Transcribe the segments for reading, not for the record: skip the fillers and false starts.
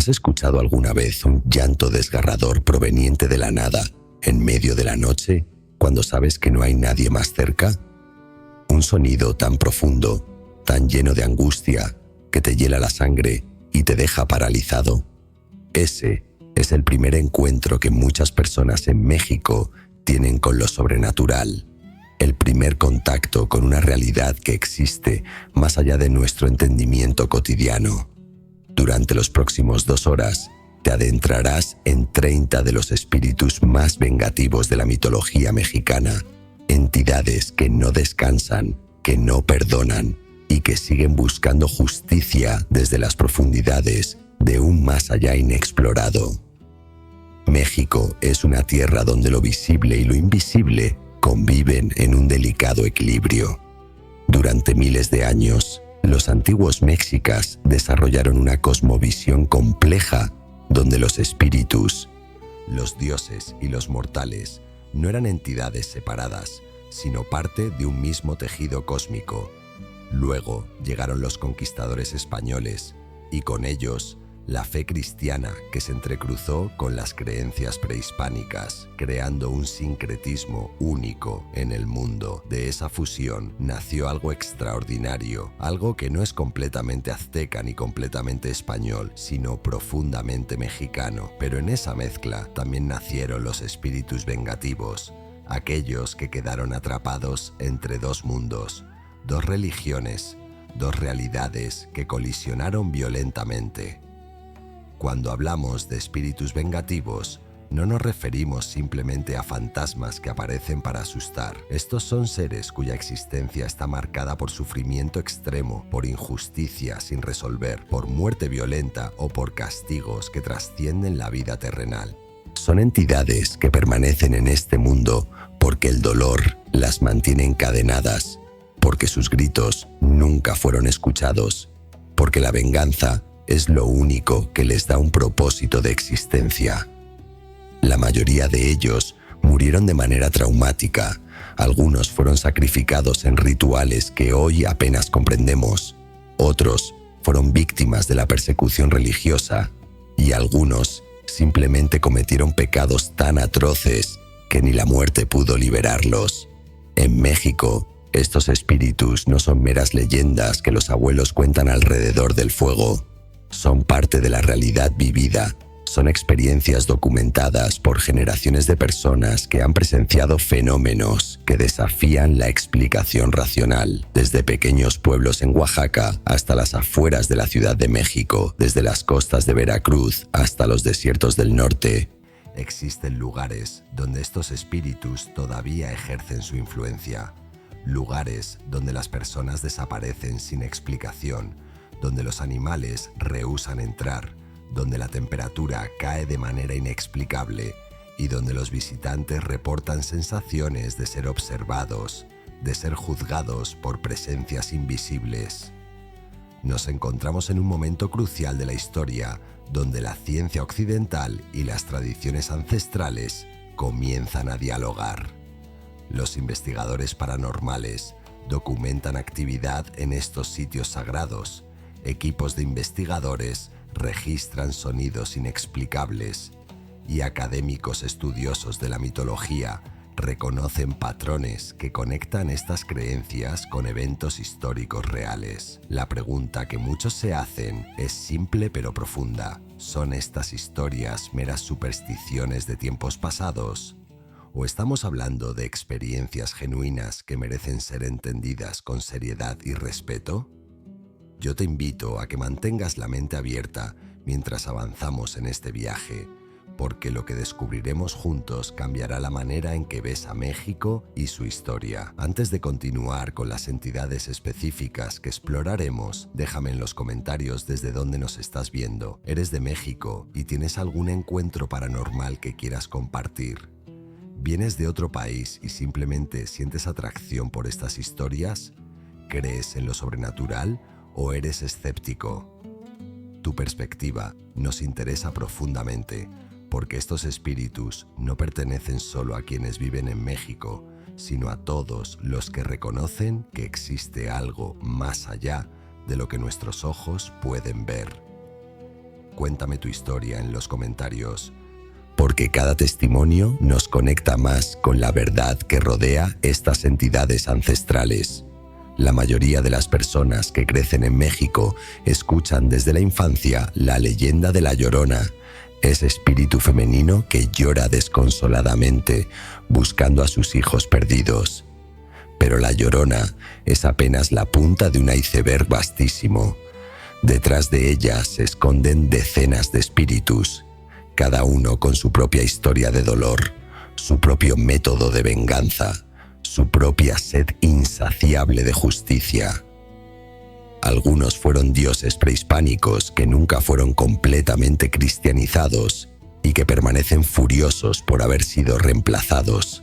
¿Has escuchado alguna vez un llanto desgarrador proveniente de la nada, en medio de la noche, cuando sabes que no hay nadie más cerca? Un sonido tan profundo, tan lleno de angustia, que te hiela la sangre y te deja paralizado. Ese es el primer encuentro que muchas personas en México tienen con lo sobrenatural. El primer contacto con una realidad que existe más allá de nuestro entendimiento cotidiano. Durante los próximos 2 horas, te adentrarás en 30 de los espíritus más vengativos de la mitología mexicana, entidades que no descansan, que no perdonan y que siguen buscando justicia desde las profundidades de un más allá inexplorado. México es una tierra donde lo visible y lo invisible conviven en un delicado equilibrio. Durante miles de años, los antiguos mexicas desarrollaron una cosmovisión compleja donde los espíritus, los dioses y los mortales no eran entidades separadas, sino parte de un mismo tejido cósmico. Luego llegaron los conquistadores españoles y con ellos la fe cristiana que se entrecruzó con las creencias prehispánicas, creando un sincretismo único en el mundo. De esa fusión nació algo extraordinario, algo que no es completamente azteca ni completamente español, sino profundamente mexicano. Pero en esa mezcla también nacieron los espíritus vengativos, aquellos que quedaron atrapados entre 2 mundos, 2 religiones, 2 realidades que colisionaron violentamente. Cuando hablamos de espíritus vengativos, no nos referimos simplemente a fantasmas que aparecen para asustar. Estos son seres cuya existencia está marcada por sufrimiento extremo, por injusticia sin resolver, por muerte violenta o por castigos que trascienden la vida terrenal. Son entidades que permanecen en este mundo porque el dolor las mantiene encadenadas, porque sus gritos nunca fueron escuchados, porque la venganza es lo único que les da un propósito de existencia. La mayoría de ellos murieron de manera traumática. Algunos fueron sacrificados en rituales que hoy apenas comprendemos. Otros fueron víctimas de la persecución religiosa. Y algunos simplemente cometieron pecados tan atroces que ni la muerte pudo liberarlos. En México, estos espíritus no son meras leyendas que los abuelos cuentan alrededor del fuego. Son parte de la realidad vivida, son experiencias documentadas por generaciones de personas que han presenciado fenómenos que desafían la explicación racional, desde pequeños pueblos en Oaxaca hasta las afueras de la Ciudad de México, desde las costas de Veracruz hasta los desiertos del norte. Existen lugares donde estos espíritus todavía ejercen su influencia, lugares donde las personas desaparecen sin explicación, donde los animales rehúsan entrar, donde la temperatura cae de manera inexplicable y donde los visitantes reportan sensaciones de ser observados, de ser juzgados por presencias invisibles. Nos encontramos en un momento crucial de la historia donde la ciencia occidental y las tradiciones ancestrales comienzan a dialogar. Los investigadores paranormales documentan actividad en estos sitios sagrados. Equipos de investigadores registran sonidos inexplicables y académicos estudiosos de la mitología reconocen patrones que conectan estas creencias con eventos históricos reales. La pregunta que muchos se hacen es simple pero profunda. ¿Son estas historias meras supersticiones de tiempos pasados? ¿O estamos hablando de experiencias genuinas que merecen ser entendidas con seriedad y respeto? Yo te invito a que mantengas la mente abierta mientras avanzamos en este viaje, porque lo que descubriremos juntos cambiará la manera en que ves a México y su historia. Antes de continuar con las entidades específicas que exploraremos, déjame en los comentarios desde dónde nos estás viendo. ¿Eres de México y tienes algún encuentro paranormal que quieras compartir? ¿Vienes de otro país y simplemente sientes atracción por estas historias? ¿Crees en lo sobrenatural o eres escéptico? Tu perspectiva nos interesa profundamente, porque estos espíritus no pertenecen solo a quienes viven en México, sino a todos los que reconocen que existe algo más allá de lo que nuestros ojos pueden ver. Cuéntame tu historia en los comentarios, porque cada testimonio nos conecta más con la verdad que rodea estas entidades ancestrales. La mayoría de las personas que crecen en México escuchan desde la infancia la leyenda de La Llorona, ese espíritu femenino que llora desconsoladamente buscando a sus hijos perdidos. Pero La Llorona es apenas la punta de un iceberg vastísimo. Detrás de ella se esconden decenas de espíritus, cada uno con su propia historia de dolor, su propio método de venganza, su propia sed insaciable de justicia. Algunos fueron dioses prehispánicos que nunca fueron completamente cristianizados y que permanecen furiosos por haber sido reemplazados.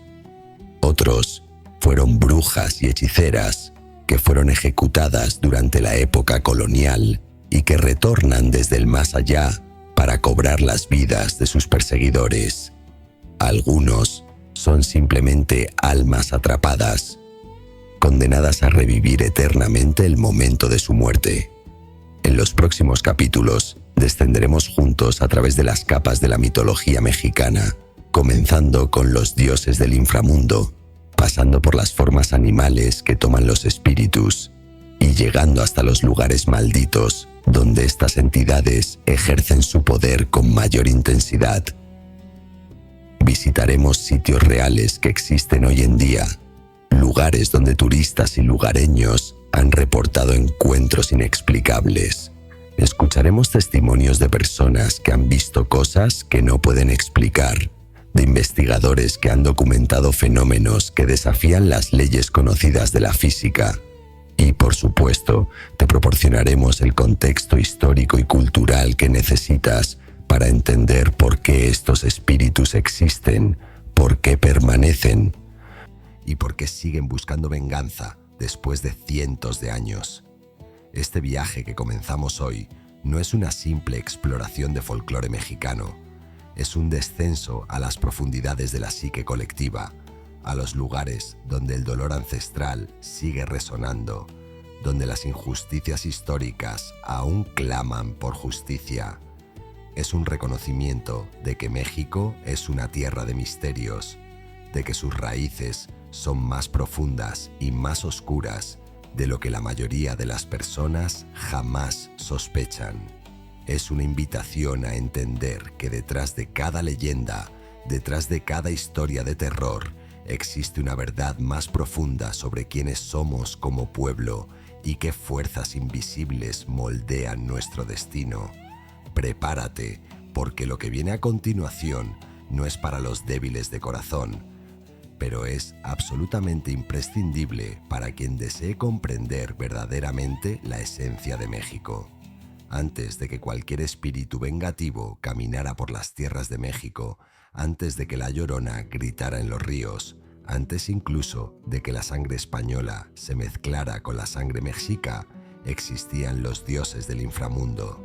Otros fueron brujas y hechiceras que fueron ejecutadas durante la época colonial y que retornan desde el más allá para cobrar las vidas de sus perseguidores. Algunos son simplemente almas atrapadas, condenadas a revivir eternamente el momento de su muerte. En los próximos capítulos descenderemos juntos a través de las capas de la mitología mexicana, comenzando con los dioses del inframundo, pasando por las formas animales que toman los espíritus y llegando hasta los lugares malditos donde estas entidades ejercen su poder con mayor intensidad. Visitaremos sitios reales que existen hoy en día, lugares donde turistas y lugareños han reportado encuentros inexplicables. Escucharemos testimonios de personas que han visto cosas que no pueden explicar, de investigadores que han documentado fenómenos que desafían las leyes conocidas de la física. Y, por supuesto, te proporcionaremos el contexto histórico y cultural que necesitas para entender por qué estos espíritus existen, por qué permanecen y por qué siguen buscando venganza después de cientos de años. Este viaje que comenzamos hoy no es una simple exploración de folclore mexicano, es un descenso a las profundidades de la psique colectiva, a los lugares donde el dolor ancestral sigue resonando, donde las injusticias históricas aún claman por justicia. Es un reconocimiento de que México es una tierra de misterios, de que sus raíces son más profundas y más oscuras de lo que la mayoría de las personas jamás sospechan. Es una invitación a entender que detrás de cada leyenda, detrás de cada historia de terror, existe una verdad más profunda sobre quiénes somos como pueblo y qué fuerzas invisibles moldean nuestro destino. Prepárate, porque lo que viene a continuación no es para los débiles de corazón, pero es absolutamente imprescindible para quien desee comprender verdaderamente la esencia de México. Antes de que cualquier espíritu vengativo caminara por las tierras de México, antes de que la Llorona gritara en los ríos, antes incluso de que la sangre española se mezclara con la sangre mexica, existían los dioses del inframundo.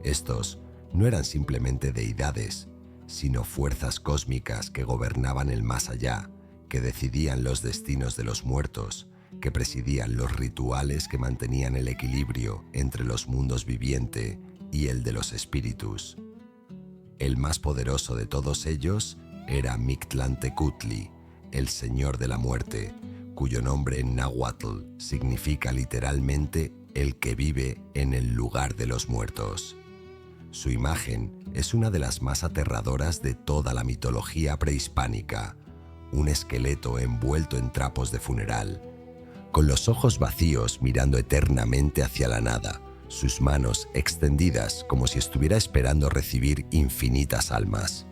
Estos no eran simplemente deidades, sino fuerzas cósmicas que gobernaban el más allá, que decidían los destinos de los muertos, que presidían los rituales que mantenían el equilibrio entre los mundos viviente y el de los espíritus. El más poderoso de todos ellos era Mictlantecutli, el Señor de la Muerte, cuyo nombre en náhuatl significa literalmente el que vive en el lugar de los muertos. Su imagen es una de las más aterradoras de toda la mitología prehispánica, un esqueleto envuelto en trapos de funeral, con los ojos vacíos mirando eternamente hacia la nada, sus manos extendidas como si estuviera esperando recibir infinitas almas.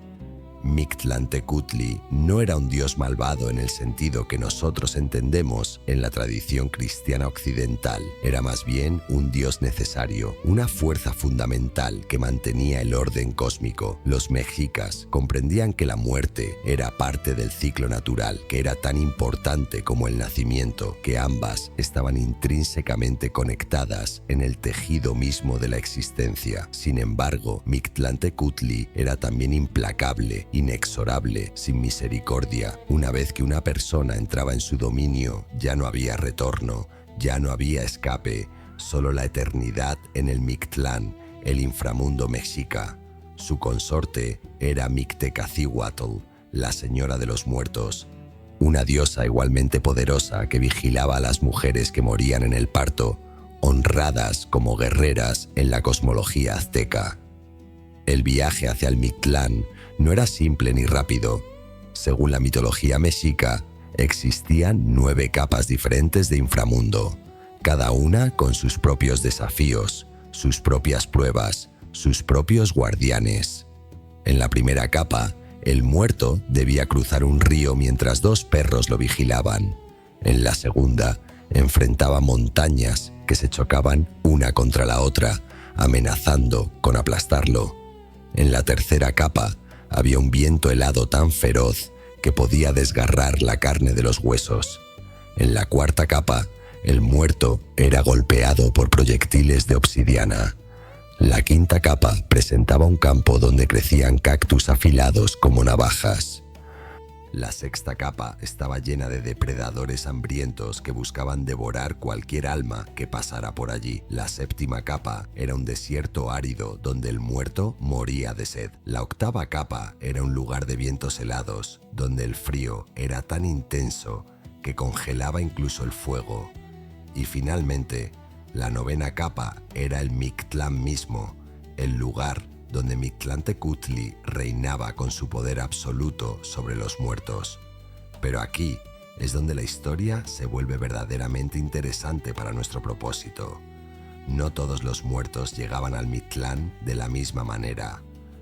Mictlantecutli no era un dios malvado en el sentido que nosotros entendemos en la tradición cristiana occidental. Era más bien un dios necesario, una fuerza fundamental que mantenía el orden cósmico. Los mexicas comprendían que la muerte era parte del ciclo natural, que era tan importante como el nacimiento, que ambas estaban intrínsecamente conectadas en el tejido mismo de la existencia. Sin embargo, Mictlantecutli era también implacable, inexorable, sin misericordia. Una vez que una persona entraba en su dominio, ya no había retorno, ya no había escape, solo la eternidad en el Mictlán, el inframundo mexica. Su consorte era Mictecacihuatl, la señora de los muertos, una diosa igualmente poderosa que vigilaba a las mujeres que morían en el parto, honradas como guerreras en la cosmología azteca. El viaje hacia el Mictlán no era simple ni rápido. Según la mitología mexica, existían 9 capas diferentes de inframundo, cada una con sus propios desafíos, sus propias pruebas, sus propios guardianes. En la primera capa, el muerto debía cruzar un río mientras 2 perros lo vigilaban. En la segunda, enfrentaba montañas que se chocaban una contra la otra, amenazando con aplastarlo. En la tercera capa, había un viento helado tan feroz que podía desgarrar la carne de los huesos. En la cuarta capa, el muerto era golpeado por proyectiles de obsidiana. La quinta capa presentaba un campo donde crecían cactus afilados como navajas. La sexta capa estaba llena de depredadores hambrientos que buscaban devorar cualquier alma que pasara por allí. La séptima capa era un desierto árido donde el muerto moría de sed. La octava capa era un lugar de vientos helados, donde el frío era tan intenso que congelaba incluso el fuego. Y finalmente, la novena capa era el Mictlán mismo, el lugar donde Mictlantecutli reinaba con su poder absoluto sobre los muertos. Pero aquí es donde la historia se vuelve verdaderamente interesante para nuestro propósito. No todos los muertos llegaban al Mictlán de la misma manera.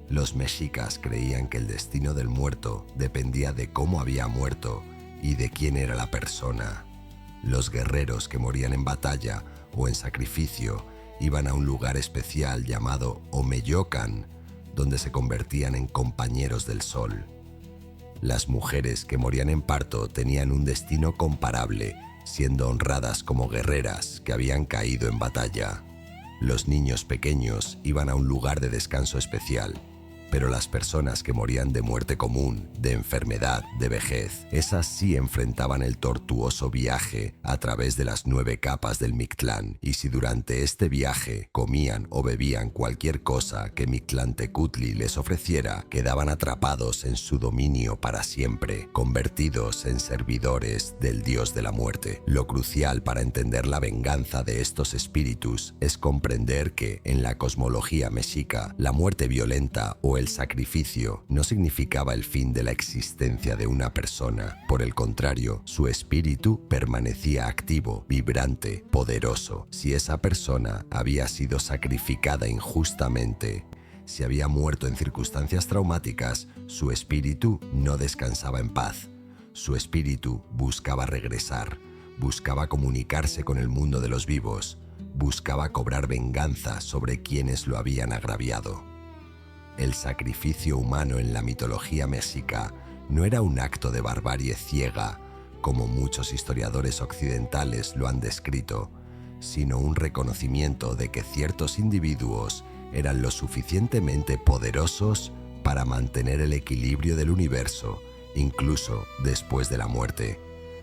Los mexicas creían que el destino del muerto dependía de cómo había muerto y de quién era la persona. Los guerreros que morían en batalla o en sacrificio iban a un lugar especial llamado Omeyocan, donde se convertían en compañeros del sol. Las mujeres que morían en parto tenían un destino comparable, siendo honradas como guerreras que habían caído en batalla. Los niños pequeños iban a un lugar de descanso especial, pero las personas que morían de muerte común, de enfermedad, de vejez, esas sí enfrentaban el tortuoso viaje a través de las 9 capas del Mictlán, y si durante este viaje comían o bebían cualquier cosa que Mictlantecutli les ofreciera, quedaban atrapados en su dominio para siempre, convertidos en servidores del dios de la muerte. Lo crucial para entender la venganza de estos espíritus es comprender que, en la cosmología mexica, la muerte violenta o el sacrificio no significaba el fin de la existencia de una persona. Por el contrario, su espíritu permanecía activo, vibrante, poderoso. Si esa persona había sido sacrificada injustamente, si había muerto en circunstancias traumáticas, su espíritu no descansaba en paz. Su espíritu buscaba regresar, buscaba comunicarse con el mundo de los vivos, buscaba cobrar venganza sobre quienes lo habían agraviado. El sacrificio humano en la mitología mexica no era un acto de barbarie ciega, como muchos historiadores occidentales lo han descrito, sino un reconocimiento de que ciertos individuos eran lo suficientemente poderosos para mantener el equilibrio del universo, incluso después de la muerte.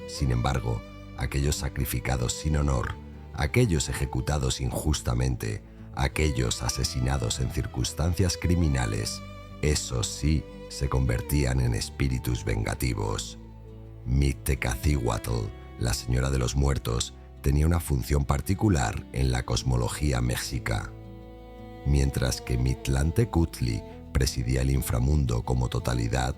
Sin embargo, aquellos sacrificados sin honor, aquellos ejecutados injustamente, aquellos asesinados en circunstancias criminales, esos sí se convertían en espíritus vengativos. Mictecacihuatl, la señora de los muertos, tenía una función particular en la cosmología mexica. Mientras que Mictlantecutli presidía el inframundo como totalidad,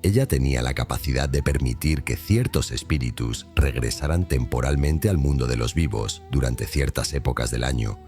ella tenía la capacidad de permitir que ciertos espíritus regresaran temporalmente al mundo de los vivos durante ciertas épocas del año.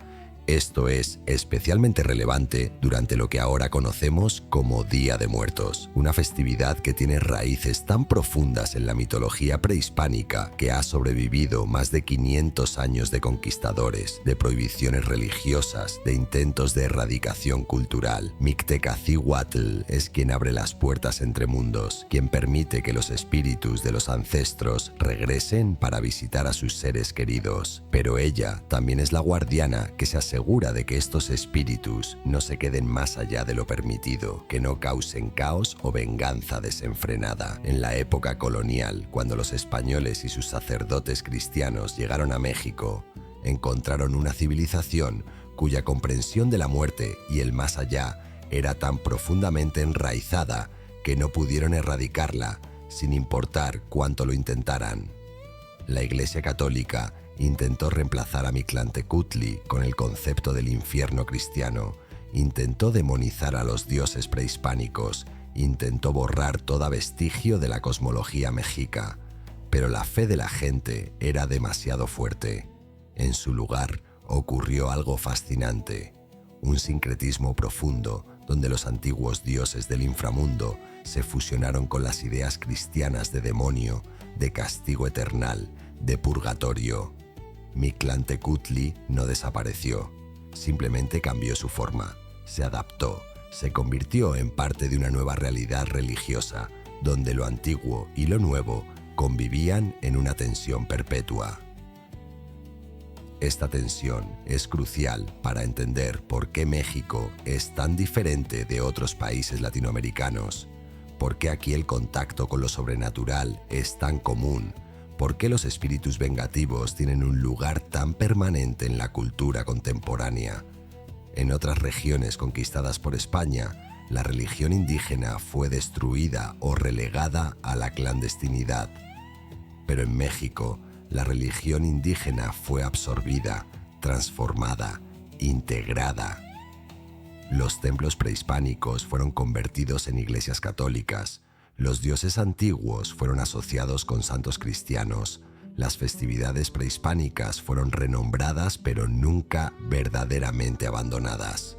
Esto es especialmente relevante durante lo que ahora conocemos como Día de Muertos, una festividad que tiene raíces tan profundas en la mitología prehispánica que ha sobrevivido más de 500 años de conquistadores, de prohibiciones religiosas, de intentos de erradicación cultural. Mictecacihuatl es quien abre las puertas entre mundos, quien permite que los espíritus de los ancestros regresen para visitar a sus seres queridos. Pero ella también es la guardiana que se asegura de que estos espíritus no se queden más allá de lo permitido, que no causen caos o venganza desenfrenada. En la época colonial, cuando los españoles y sus sacerdotes cristianos llegaron a México, encontraron una civilización cuya comprensión de la muerte y el más allá era tan profundamente enraizada que no pudieron erradicarla, sin importar cuánto lo intentaran. La Iglesia Católica intentó reemplazar a Mictlantecutli con el concepto del infierno cristiano, intentó demonizar a los dioses prehispánicos, intentó borrar toda vestigio de la cosmología mexica, pero la fe de la gente era demasiado fuerte. En su lugar ocurrió algo fascinante, un sincretismo profundo donde los antiguos dioses del inframundo se fusionaron con las ideas cristianas de demonio, de castigo eternal, de purgatorio. Mictlantecutli no desapareció, simplemente cambió su forma, se adaptó, se convirtió en parte de una nueva realidad religiosa, donde lo antiguo y lo nuevo convivían en una tensión perpetua. Esta tensión es crucial para entender por qué México es tan diferente de otros países latinoamericanos, por qué aquí el contacto con lo sobrenatural es tan común, por qué los espíritus vengativos tienen un lugar tan permanente en la cultura contemporánea. En otras regiones conquistadas por España, la religión indígena fue destruida o relegada a la clandestinidad. Pero en México, la religión indígena fue absorbida, transformada, integrada. Los templos prehispánicos fueron convertidos en iglesias católicas, los dioses antiguos fueron asociados con santos cristianos, las festividades prehispánicas fueron renombradas pero nunca verdaderamente abandonadas.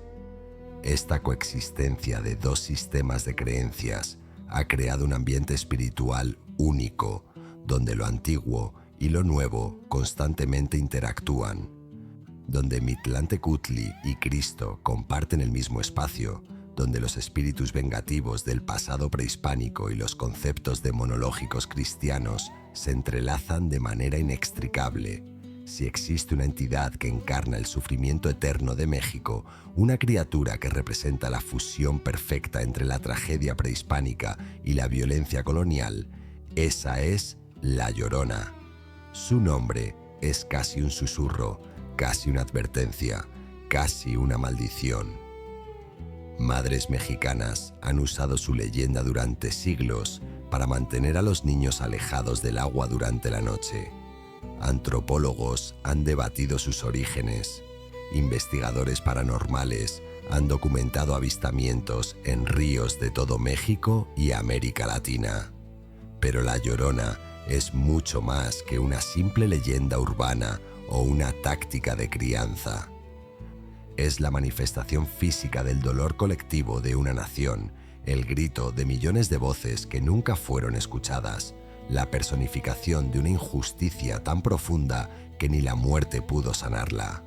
Esta coexistencia de dos sistemas de creencias ha creado un ambiente espiritual único, donde lo antiguo y lo nuevo constantemente interactúan, donde Mictlantecutli y Cristo comparten el mismo espacio, donde los espíritus vengativos del pasado prehispánico y los conceptos demonológicos cristianos se entrelazan de manera inextricable. Si existe una entidad que encarna el sufrimiento eterno de México, una criatura que representa la fusión perfecta entre la tragedia prehispánica y la violencia colonial, esa es La Llorona. Su nombre es casi un susurro, casi una advertencia, casi una maldición. Madres mexicanas han usado su leyenda durante siglos para mantener a los niños alejados del agua durante la noche. Antropólogos han debatido sus orígenes. Investigadores paranormales han documentado avistamientos en ríos de todo México y América Latina. Pero La Llorona es mucho más que una simple leyenda urbana o una táctica de crianza. Es la manifestación física del dolor colectivo de una nación, el grito de millones de voces que nunca fueron escuchadas, la personificación de una injusticia tan profunda que ni la muerte pudo sanarla.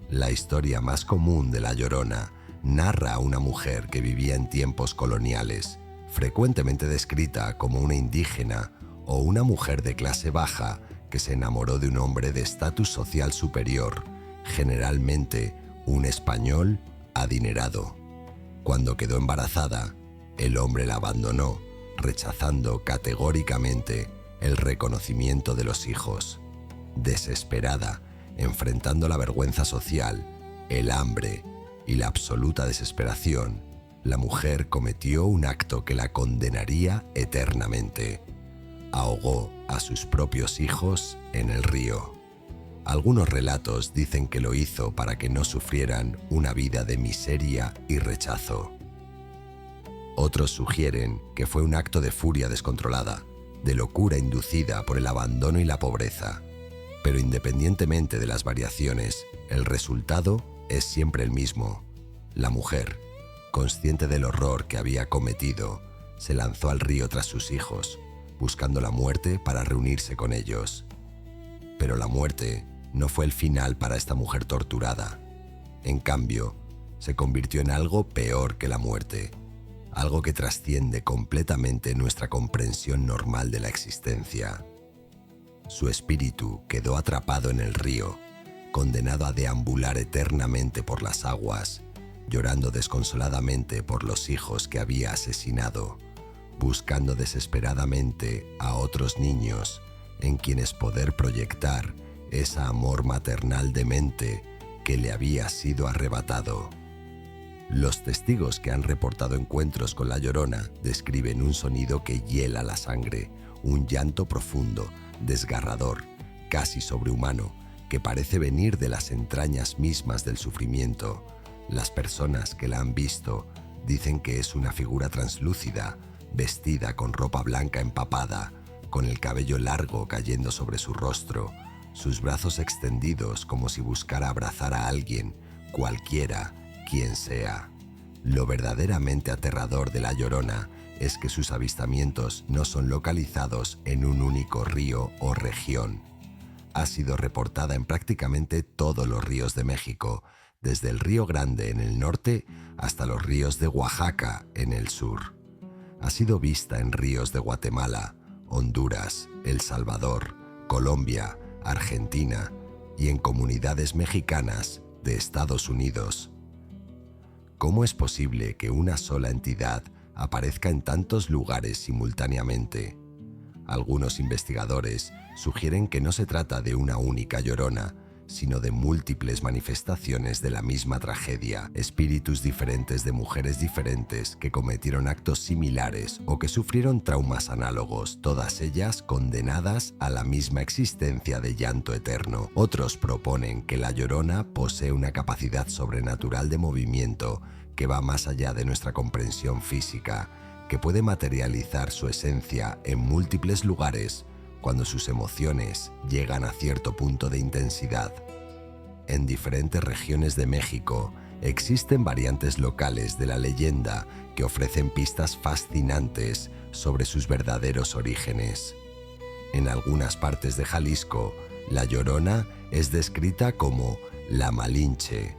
La historia más común de La Llorona narra a una mujer que vivía en tiempos coloniales, frecuentemente descrita como una indígena o una mujer de clase baja que se enamoró de un hombre de estatus social superior, generalmente un español adinerado. Cuando quedó embarazada, el hombre la abandonó, rechazando categóricamente el reconocimiento de los hijos. Desesperada, enfrentando la vergüenza social, el hambre y la absoluta desesperación, la mujer cometió un acto que la condenaría eternamente. Ahogó a sus propios hijos en el río. Algunos relatos dicen que lo hizo para que no sufrieran una vida de miseria y rechazo. Otros sugieren que fue un acto de furia descontrolada, de locura inducida por el abandono y la pobreza. Pero independientemente de las variaciones, el resultado es siempre el mismo. La mujer, consciente del horror que había cometido, se lanzó al río tras sus hijos, buscando la muerte para reunirse con ellos. Pero la muerte no fue el final para esta mujer torturada. En cambio, se convirtió en algo peor que la muerte, algo que trasciende completamente nuestra comprensión normal de la existencia. Su espíritu quedó atrapado en el río, condenado a deambular eternamente por las aguas, llorando desconsoladamente por los hijos que había asesinado, buscando desesperadamente a otros niños en quienes poder proyectar ese amor maternal demente que le había sido arrebatado. Los testigos que han reportado encuentros con la Llorona describen un sonido que hiela la sangre, un llanto profundo, desgarrador, casi sobrehumano, que parece venir de las entrañas mismas del sufrimiento. Las personas que la han visto dicen que es una figura translúcida, vestida con ropa blanca empapada, con el cabello largo cayendo sobre su rostro, sus brazos extendidos como si buscara abrazar a alguien, cualquiera, quien sea. Lo verdaderamente aterrador de la Llorona es que sus avistamientos no son localizados en un único río o región. Ha sido reportada en prácticamente todos los ríos de México, desde el Río Grande en el norte hasta los ríos de Oaxaca en el sur. Ha sido vista en ríos de Guatemala, Honduras, El Salvador, Colombia, Argentina y en comunidades mexicanas de Estados Unidos. ¿Cómo es posible que una sola entidad aparezca en tantos lugares simultáneamente? Algunos investigadores sugieren que no se trata de una única Llorona, sino de múltiples manifestaciones de la misma tragedia, espíritus diferentes de mujeres diferentes que cometieron actos similares o que sufrieron traumas análogos, todas ellas condenadas a la misma existencia de llanto eterno. Otros proponen que la Llorona posee una capacidad sobrenatural de movimiento que va más allá de nuestra comprensión física, que puede materializar su esencia en múltiples lugares cuando sus emociones llegan a cierto punto de intensidad. En diferentes regiones de México existen variantes locales de la leyenda que ofrecen pistas fascinantes sobre sus verdaderos orígenes. En algunas partes de Jalisco, la Llorona es descrita como la Malinche,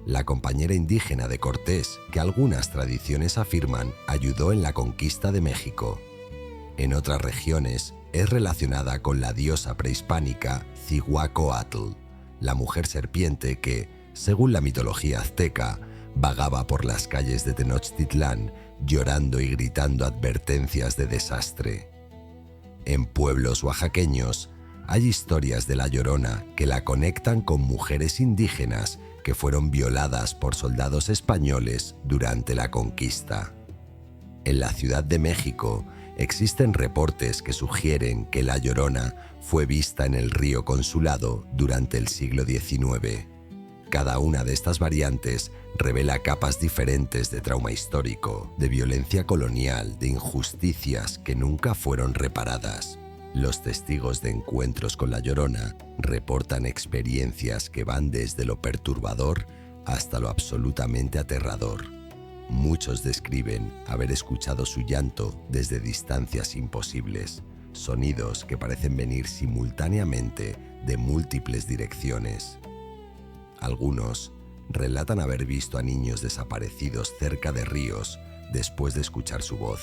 la compañera indígena de Cortés que algunas tradiciones afirman ayudó en la conquista de México. En otras regiones es relacionada con la diosa prehispánica Cihuacóatl, la mujer serpiente que, según la mitología azteca, vagaba por las calles de Tenochtitlán llorando y gritando advertencias de desastre. En pueblos oaxaqueños hay historias de la Llorona que la conectan con mujeres indígenas que fueron violadas por soldados españoles durante la conquista. En la Ciudad de México existen reportes que sugieren que la Llorona fue vista en el río Consulado durante el siglo XIX. Cada una de estas variantes revela capas diferentes de trauma histórico, de violencia colonial, de injusticias que nunca fueron reparadas. Los testigos de encuentros con la Llorona reportan experiencias que van desde lo perturbador hasta lo absolutamente aterrador. Muchos describen haber escuchado su llanto desde distancias imposibles, sonidos que parecen venir simultáneamente de múltiples direcciones. Algunos relatan haber visto a niños desaparecidos cerca de ríos después de escuchar su voz.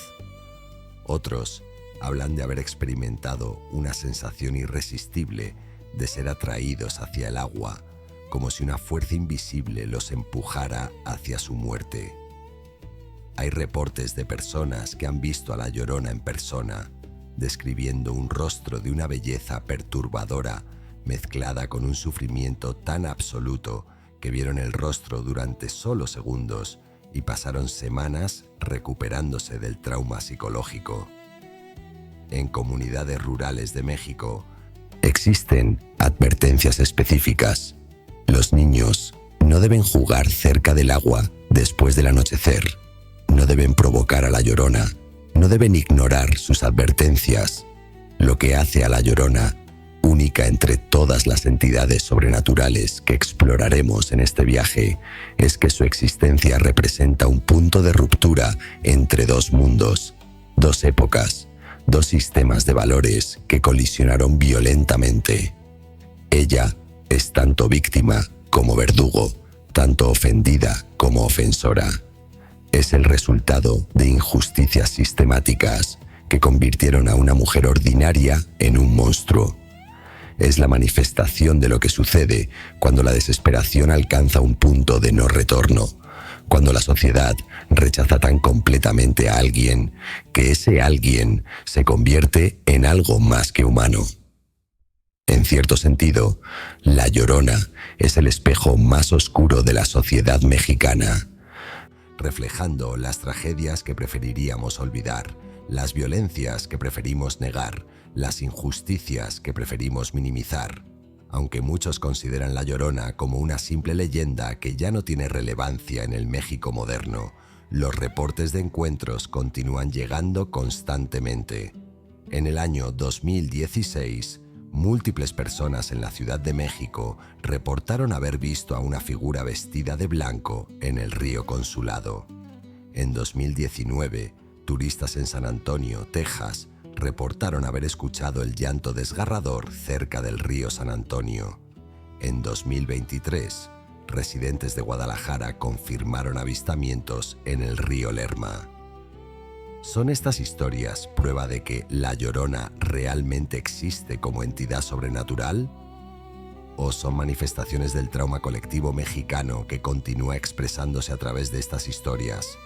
Otros hablan de haber experimentado una sensación irresistible de ser atraídos hacia el agua, como si una fuerza invisible los empujara hacia su muerte. Hay reportes de personas que han visto a la Llorona en persona, describiendo un rostro de una belleza perturbadora mezclada con un sufrimiento tan absoluto que vieron el rostro durante solo segundos y pasaron semanas recuperándose del trauma psicológico. En comunidades rurales de México existen advertencias específicas. Los niños no deben jugar cerca del agua después del anochecer. No deben provocar a la Llorona. No deben ignorar sus advertencias. Lo que hace a la Llorona única entre todas las entidades sobrenaturales que exploraremos en este viaje es que su existencia representa un punto de ruptura entre dos mundos, dos épocas, dos sistemas de valores que colisionaron violentamente. Ella es tanto víctima como verdugo, tanto ofendida como ofensora. Es el resultado de injusticias sistemáticas que convirtieron a una mujer ordinaria en un monstruo. Es la manifestación de lo que sucede cuando la desesperación alcanza un punto de no retorno, cuando la sociedad rechaza tan completamente a alguien que ese alguien se convierte en algo más que humano. En cierto sentido, La Llorona es el espejo más oscuro de la sociedad mexicana, reflejando las tragedias que preferiríamos olvidar, las violencias que preferimos negar, las injusticias que preferimos minimizar. Aunque muchos consideran La Llorona como una simple leyenda que ya no tiene relevancia en el México moderno, los reportes de encuentros continúan llegando constantemente. En el año 2016, múltiples personas en la Ciudad de México reportaron haber visto a una figura vestida de blanco en el río Consulado. En 2019, turistas en San Antonio, Texas, reportaron haber escuchado el llanto desgarrador cerca del río San Antonio. En 2023, residentes de Guadalajara confirmaron avistamientos en el río Lerma. ¿Son estas historias prueba de que La Llorona realmente existe como entidad sobrenatural? ¿O son manifestaciones del trauma colectivo mexicano que continúa expresándose a través de estas historias?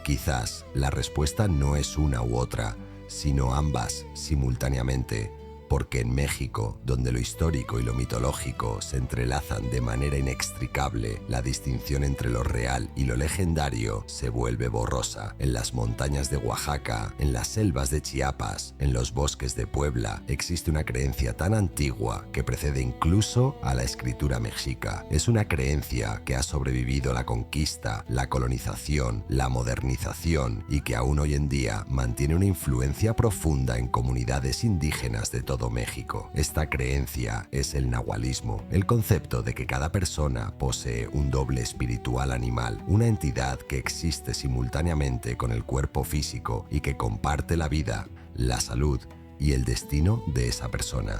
Quizás la respuesta no es una u otra, sino ambas simultáneamente, porque en México, donde lo histórico y lo mitológico se entrelazan de manera inextricable, la distinción entre lo real y lo legendario se vuelve borrosa. En las montañas de Oaxaca, en las selvas de Chiapas, en los bosques de Puebla, existe una creencia tan antigua que precede incluso a la escritura mexica. Es una creencia que ha sobrevivido la conquista, la colonización, la modernización y que aún hoy en día mantiene una influencia profunda en comunidades indígenas de todo México. Esta creencia es el nahualismo, el concepto de que cada persona posee un doble espiritual animal, una entidad que existe simultáneamente con el cuerpo físico y que comparte la vida, la salud y el destino de esa persona.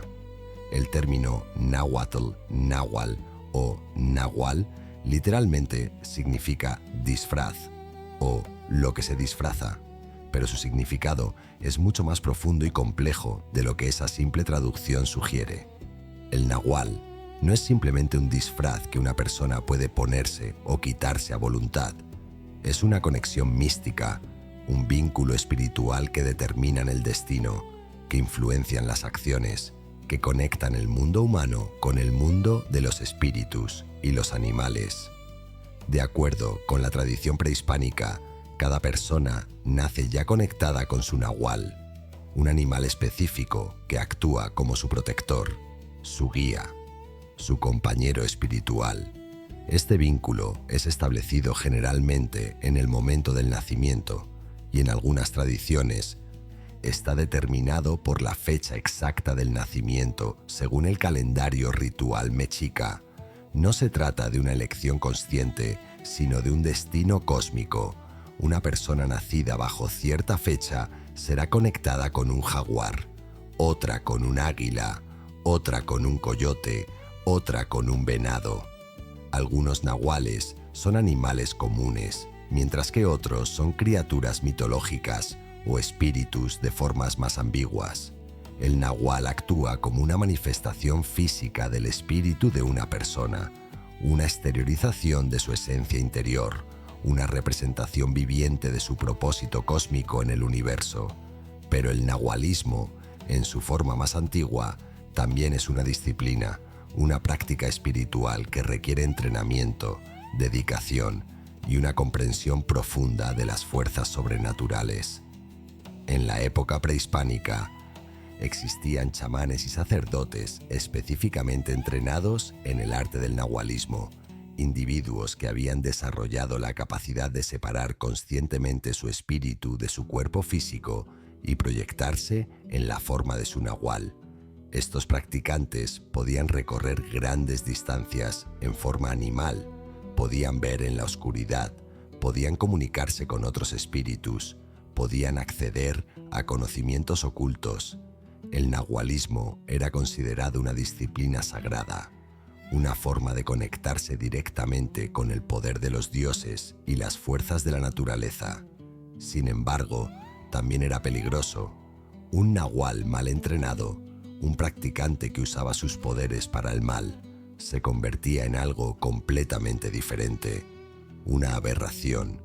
El término náhuatl, náhuatl o nahual literalmente significa disfraz o lo que se disfraza, pero su significado es mucho más profundo y complejo de lo que esa simple traducción sugiere. El nahual no es simplemente un disfraz que una persona puede ponerse o quitarse a voluntad. Es una conexión mística, un vínculo espiritual que determinan el destino, que influencian las acciones, que conectan el mundo humano con el mundo de los espíritus y los animales. De acuerdo con la tradición prehispánica, cada persona nace ya conectada con su nahual, un animal específico que actúa como su protector, su guía, su compañero espiritual. Este vínculo es establecido generalmente en el momento del nacimiento y en algunas tradiciones está determinado por la fecha exacta del nacimiento según el calendario ritual mexica. No se trata de una elección consciente, sino de un destino cósmico. Una persona nacida bajo cierta fecha será conectada con un jaguar, otra con un águila, otra con un coyote, otra con un venado. Algunos nahuales son animales comunes, mientras que otros son criaturas mitológicas o espíritus de formas más ambiguas. El nahual actúa como una manifestación física del espíritu de una persona, una exteriorización de su esencia interior, una representación viviente de su propósito cósmico en el universo. Pero el nahualismo, en su forma más antigua, también es una disciplina, una práctica espiritual que requiere entrenamiento, dedicación y una comprensión profunda de las fuerzas sobrenaturales. En la época prehispánica, existían chamanes y sacerdotes específicamente entrenados en el arte del nahualismo, individuos que habían desarrollado la capacidad de separar conscientemente su espíritu de su cuerpo físico y proyectarse en la forma de su nahual. Estos practicantes podían recorrer grandes distancias en forma animal, podían ver en la oscuridad, podían comunicarse con otros espíritus, podían acceder a conocimientos ocultos. El nahualismo era considerado una disciplina sagrada, una forma de conectarse directamente con el poder de los dioses y las fuerzas de la naturaleza. Sin embargo, también era peligroso. Un nahual mal entrenado, un practicante que usaba sus poderes para el mal, se convertía en algo completamente diferente, una aberración,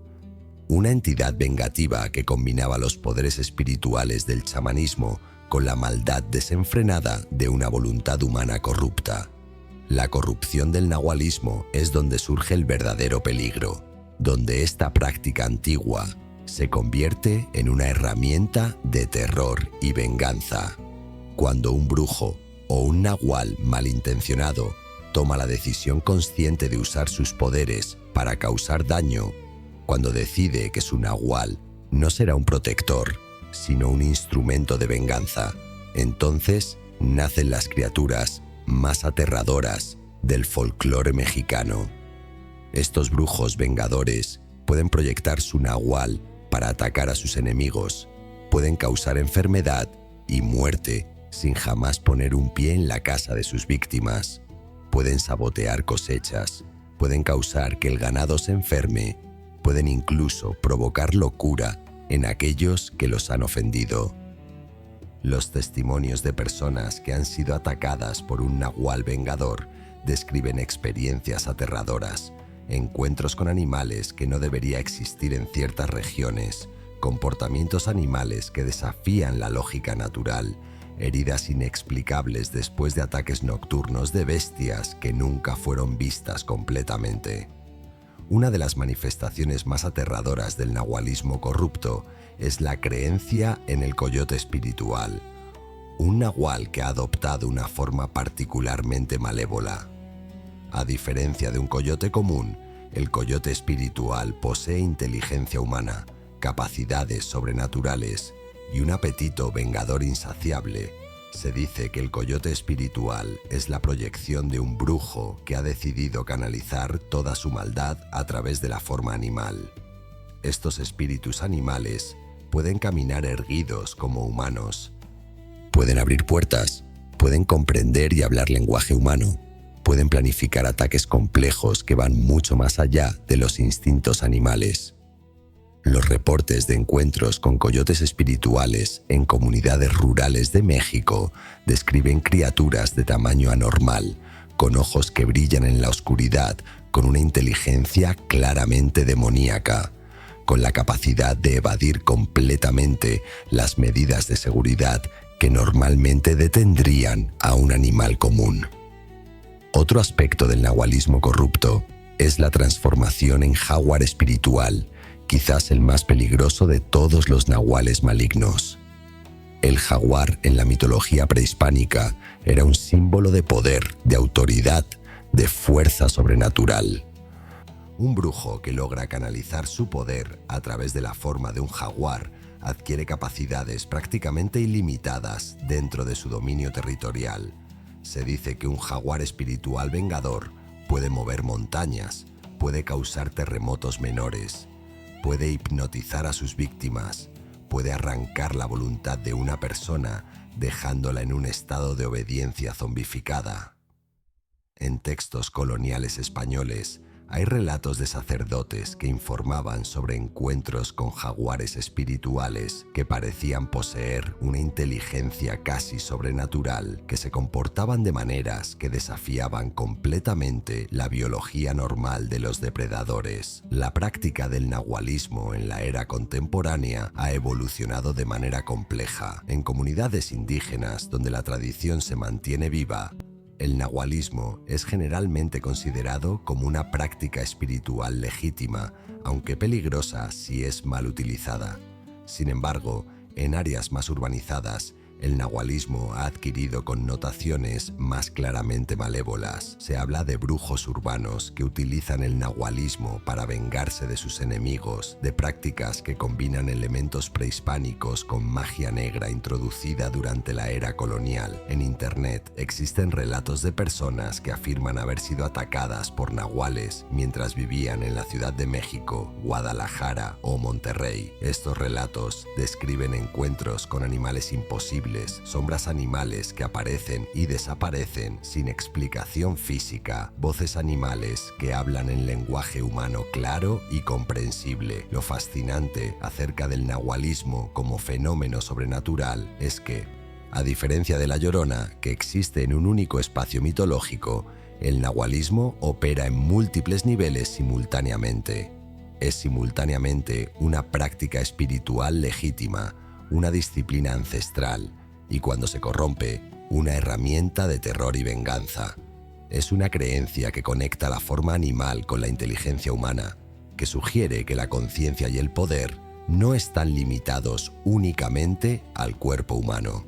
una entidad vengativa que combinaba los poderes espirituales del chamanismo con la maldad desenfrenada de una voluntad humana corrupta. La corrupción del nahualismo es donde surge el verdadero peligro, donde esta práctica antigua se convierte en una herramienta de terror y venganza. Cuando un brujo o un nahual malintencionado toma la decisión consciente de usar sus poderes para causar daño, cuando decide que su nahual no será un protector, sino un instrumento de venganza, entonces nacen las criaturas más aterradoras del folclore mexicano. Estos brujos vengadores pueden proyectar su nahual para atacar a sus enemigos, pueden causar enfermedad y muerte sin jamás poner un pie en la casa de sus víctimas, pueden sabotear cosechas, pueden causar que el ganado se enferme, pueden incluso provocar locura en aquellos que los han ofendido. Los testimonios de personas que han sido atacadas por un nahual vengador describen experiencias aterradoras, encuentros con animales que no debería existir en ciertas regiones, comportamientos animales que desafían la lógica natural, heridas inexplicables después de ataques nocturnos de bestias que nunca fueron vistas completamente. Una de las manifestaciones más aterradoras del nahualismo corrupto es la creencia en el coyote espiritual, un nahual que ha adoptado una forma particularmente malévola. A diferencia de un coyote común, el coyote espiritual posee inteligencia humana, capacidades sobrenaturales y un apetito vengador insaciable. Se dice que el coyote espiritual es la proyección de un brujo que ha decidido canalizar toda su maldad a través de la forma animal. Estos espíritus animales pueden caminar erguidos como humanos, pueden abrir puertas, pueden comprender y hablar lenguaje humano, pueden planificar ataques complejos que van mucho más allá de los instintos animales. Los reportes de encuentros con coyotes espirituales en comunidades rurales de México describen criaturas de tamaño anormal, con ojos que brillan en la oscuridad, con una inteligencia claramente demoníaca, con la capacidad de evadir completamente las medidas de seguridad que normalmente detendrían a un animal común. Otro aspecto del nahualismo corrupto es la transformación en jaguar espiritual, quizás el más peligroso de todos los nahuales malignos. El jaguar en la mitología prehispánica era un símbolo de poder, de autoridad, de fuerza sobrenatural. Un brujo que logra canalizar su poder a través de la forma de un jaguar adquiere capacidades prácticamente ilimitadas dentro de su dominio territorial. Se dice que un jaguar espiritual vengador puede mover montañas, puede causar terremotos menores, puede hipnotizar a sus víctimas, puede arrancar la voluntad de una persona dejándola en un estado de obediencia zombificada. En textos coloniales españoles hay relatos de sacerdotes que informaban sobre encuentros con jaguares espirituales que parecían poseer una inteligencia casi sobrenatural, que se comportaban de maneras que desafiaban completamente la biología normal de los depredadores. La práctica del nahualismo en la era contemporánea ha evolucionado de manera compleja. En comunidades indígenas donde la tradición se mantiene viva, el nahualismo es generalmente considerado como una práctica espiritual legítima, aunque peligrosa si es mal utilizada. Sin embargo, en áreas más urbanizadas, el nahualismo ha adquirido connotaciones más claramente malévolas. Se habla de brujos urbanos que utilizan el nahualismo para vengarse de sus enemigos, de prácticas que combinan elementos prehispánicos con magia negra introducida durante la era colonial. En Internet existen relatos de personas que afirman haber sido atacadas por nahuales mientras vivían en la Ciudad de México, Guadalajara o Monterrey. Estos relatos describen encuentros con animales imposibles, sombras animales que aparecen y desaparecen sin explicación física, voces animales que hablan en lenguaje humano claro y comprensible. Lo fascinante acerca del nahualismo como fenómeno sobrenatural es que, a diferencia de la Llorona, que existe en un único espacio mitológico, el nahualismo opera en múltiples niveles simultáneamente. Es simultáneamente una práctica espiritual legítima, una disciplina ancestral y cuando se corrompe, una herramienta de terror y venganza. Es una creencia que conecta la forma animal con la inteligencia humana, que sugiere que la conciencia y el poder no están limitados únicamente al cuerpo humano.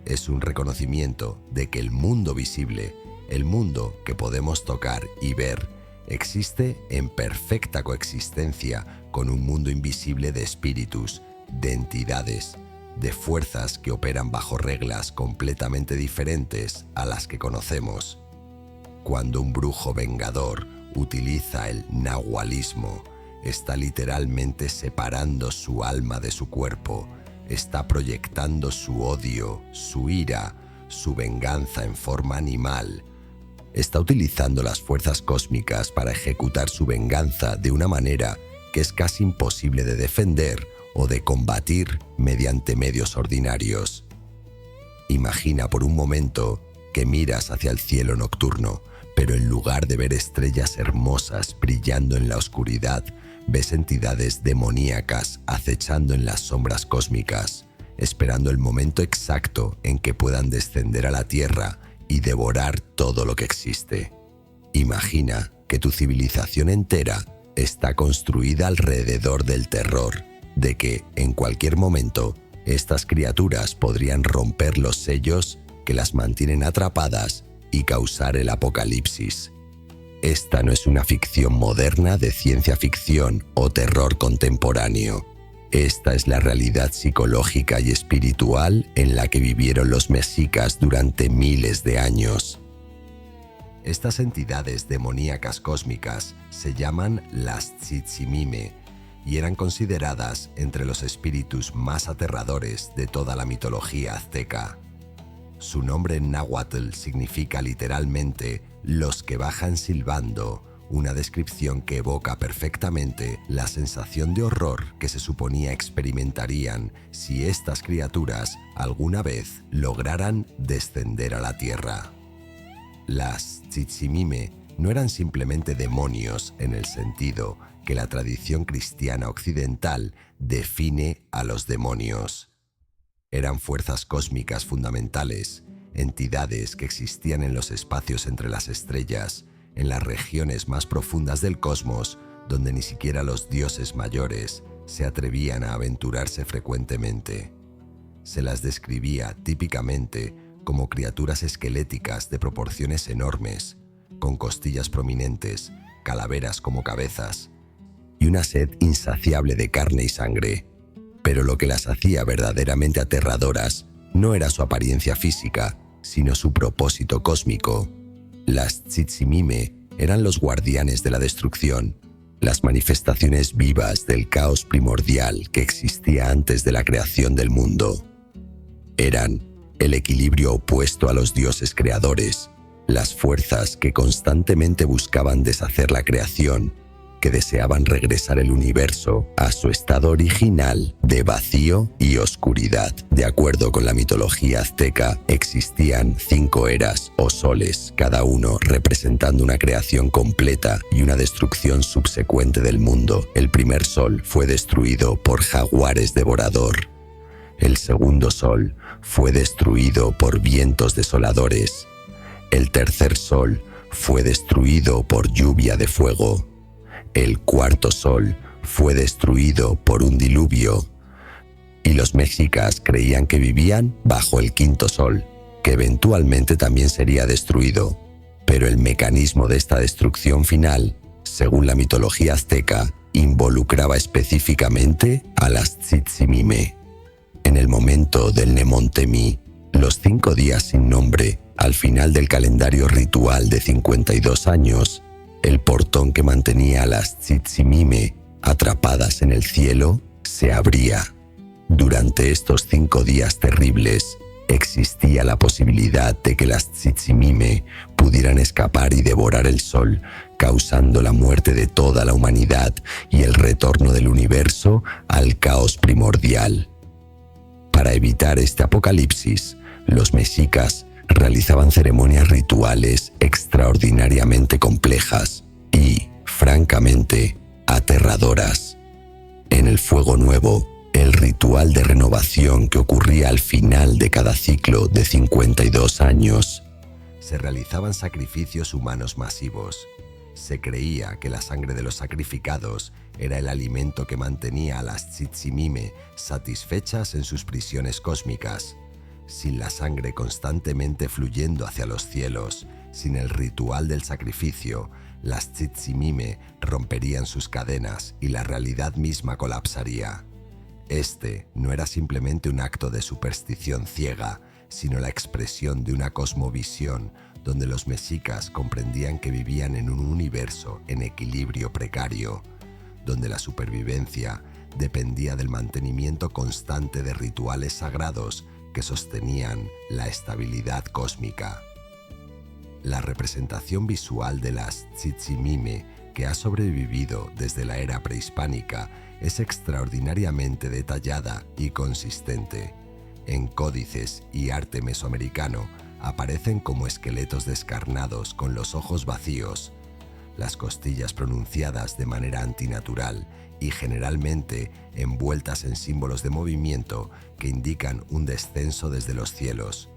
Es un reconocimiento de que el mundo visible, el mundo que podemos tocar y ver, existe en perfecta coexistencia con un mundo invisible de espíritus, de entidades, de fuerzas que operan bajo reglas completamente diferentes a las que conocemos. Cuando un brujo vengador utiliza el nahualismo, está literalmente separando su alma de su cuerpo, está proyectando su odio, su ira, su venganza en forma animal. Está utilizando las fuerzas cósmicas para ejecutar su venganza de una manera que es casi imposible de defender o de combatir mediante medios ordinarios. Imagina por un momento que miras hacia el cielo nocturno, pero en lugar de ver estrellas hermosas brillando en la oscuridad, ves entidades demoníacas acechando en las sombras cósmicas, esperando el momento exacto en que puedan descender a la Tierra y devorar todo lo que existe. Imagina que tu civilización entera está construida alrededor del terror, de que, en cualquier momento, estas criaturas podrían romper los sellos que las mantienen atrapadas y causar el apocalipsis. Esta no es una ficción moderna de ciencia ficción o terror contemporáneo. Esta es la realidad psicológica y espiritual en la que vivieron los mexicas durante miles de años. Estas entidades demoníacas cósmicas se llaman las Tzitzimime y eran consideradas entre los espíritus más aterradores de toda la mitología azteca. Su nombre en náhuatl significa literalmente «los que bajan silbando», una descripción que evoca perfectamente la sensación de horror que se suponía experimentarían si estas criaturas alguna vez lograran descender a la Tierra. Las Tzitzimime no eran simplemente demonios en el sentido que la tradición cristiana occidental define a los demonios. Eran fuerzas cósmicas fundamentales, entidades que existían en los espacios entre las estrellas, en las regiones más profundas del cosmos, donde ni siquiera los dioses mayores se atrevían a aventurarse frecuentemente. Se las describía típicamente como criaturas esqueléticas de proporciones enormes, con costillas prominentes, calaveras como cabezas, y una sed insaciable de carne y sangre. Pero lo que las hacía verdaderamente aterradoras no era su apariencia física, sino su propósito cósmico. Las Tzitzimime eran los guardianes de la destrucción, las manifestaciones vivas del caos primordial que existía antes de la creación del mundo. Eran el equilibrio opuesto a los dioses creadores, las fuerzas que constantemente buscaban deshacer la creación, que deseaban regresar el universo a su estado original de vacío y oscuridad. De acuerdo con la mitología azteca, existían 5 eras o soles, cada uno representando una creación completa y una destrucción subsecuente del mundo. El primer sol fue destruido por jaguares devorador. El segundo sol fue destruido por vientos desoladores. El tercer sol fue destruido por lluvia de fuego. El cuarto sol fue destruido por un diluvio, y los mexicas creían que vivían bajo el quinto sol, que eventualmente también sería destruido. Pero el mecanismo de esta destrucción final, según la mitología azteca, involucraba específicamente a las Tzitzimime. En el momento del Nemontemi, los 5 días sin nombre, al final del calendario ritual de 52 años, el portón que mantenía a las Tzitzimime atrapadas en el cielo se abría. Durante estos 5 días terribles, existía la posibilidad de que las Tzitzimime pudieran escapar y devorar el sol, causando la muerte de toda la humanidad y el retorno del universo al caos primordial. Para evitar este apocalipsis, los mexicas realizaban ceremonias rituales extraordinariamente complejas y, francamente, aterradoras. En el Fuego Nuevo, el ritual de renovación que ocurría al final de cada ciclo de 52 años. Se realizaban sacrificios humanos masivos. Se creía que la sangre de los sacrificados era el alimento que mantenía a las Tzitzimime satisfechas en sus prisiones cósmicas. Sin la sangre constantemente fluyendo hacia los cielos, sin el ritual del sacrificio, las Tzitzimime romperían sus cadenas y la realidad misma colapsaría. Este no era simplemente un acto de superstición ciega, sino la expresión de una cosmovisión donde los mexicas comprendían que vivían en un universo en equilibrio precario, donde la supervivencia dependía del mantenimiento constante de rituales sagrados que sostenían la estabilidad cósmica. La representación visual de las Tzitzimime, que ha sobrevivido desde la era prehispánica, es extraordinariamente detallada y consistente. En códices y arte mesoamericano aparecen como esqueletos descarnados con los ojos vacíos, las costillas pronunciadas de manera antinatural y generalmente envueltas en símbolos de movimiento que indican un descenso desde los cielos.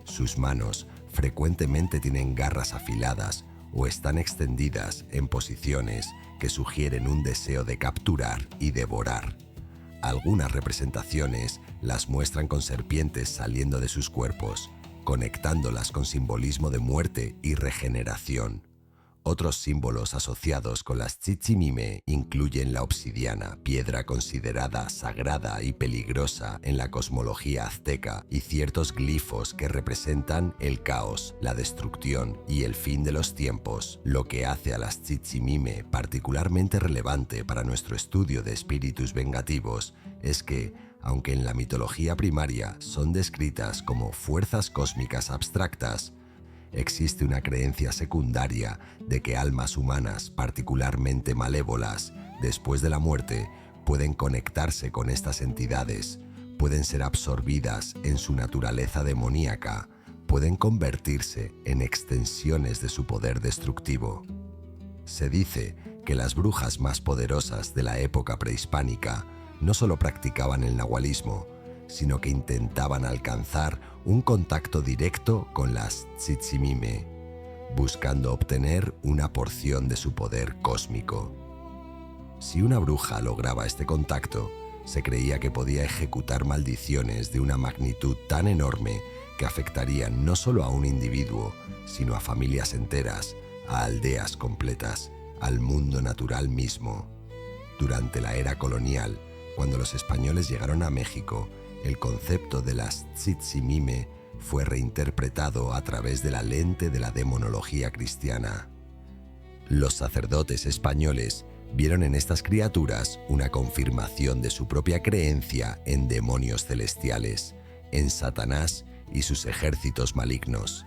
Sus manos frecuentemente tienen garras afiladas o están extendidas en posiciones que sugieren un deseo de capturar y devorar. Algunas representaciones las muestran con serpientes saliendo de sus cuerpos, conectándolas con simbolismo de muerte y regeneración. Otros símbolos asociados con las Tzitzimime incluyen la obsidiana, piedra considerada sagrada y peligrosa en la cosmología azteca, y ciertos glifos que representan el caos, la destrucción y el fin de los tiempos, lo que hace a las Tzitzimime particularmente relevante para nuestro estudio de espíritus vengativos es que, aunque en la mitología primaria son descritas como fuerzas cósmicas abstractas, existe una creencia secundaria de que almas humanas particularmente malévolas, después de la muerte, pueden conectarse con estas entidades, pueden ser absorbidas en su naturaleza demoníaca, pueden convertirse en extensiones de su poder destructivo. Se dice que las brujas más poderosas de la época prehispánica no solo practicaban el nahualismo, sino que intentaban alcanzar un contacto directo con las Tzitzimime, buscando obtener una porción de su poder cósmico. Si una bruja lograba este contacto, se creía que podía ejecutar maldiciones de una magnitud tan enorme que afectarían no solo a un individuo, sino a familias enteras, a aldeas completas, al mundo natural mismo. Durante la era colonial, cuando los españoles llegaron a México, el concepto de las Tzitzimime fue reinterpretado a través de la lente de la demonología cristiana. Los sacerdotes españoles vieron en estas criaturas una confirmación de su propia creencia en demonios celestiales, en Satanás y sus ejércitos malignos.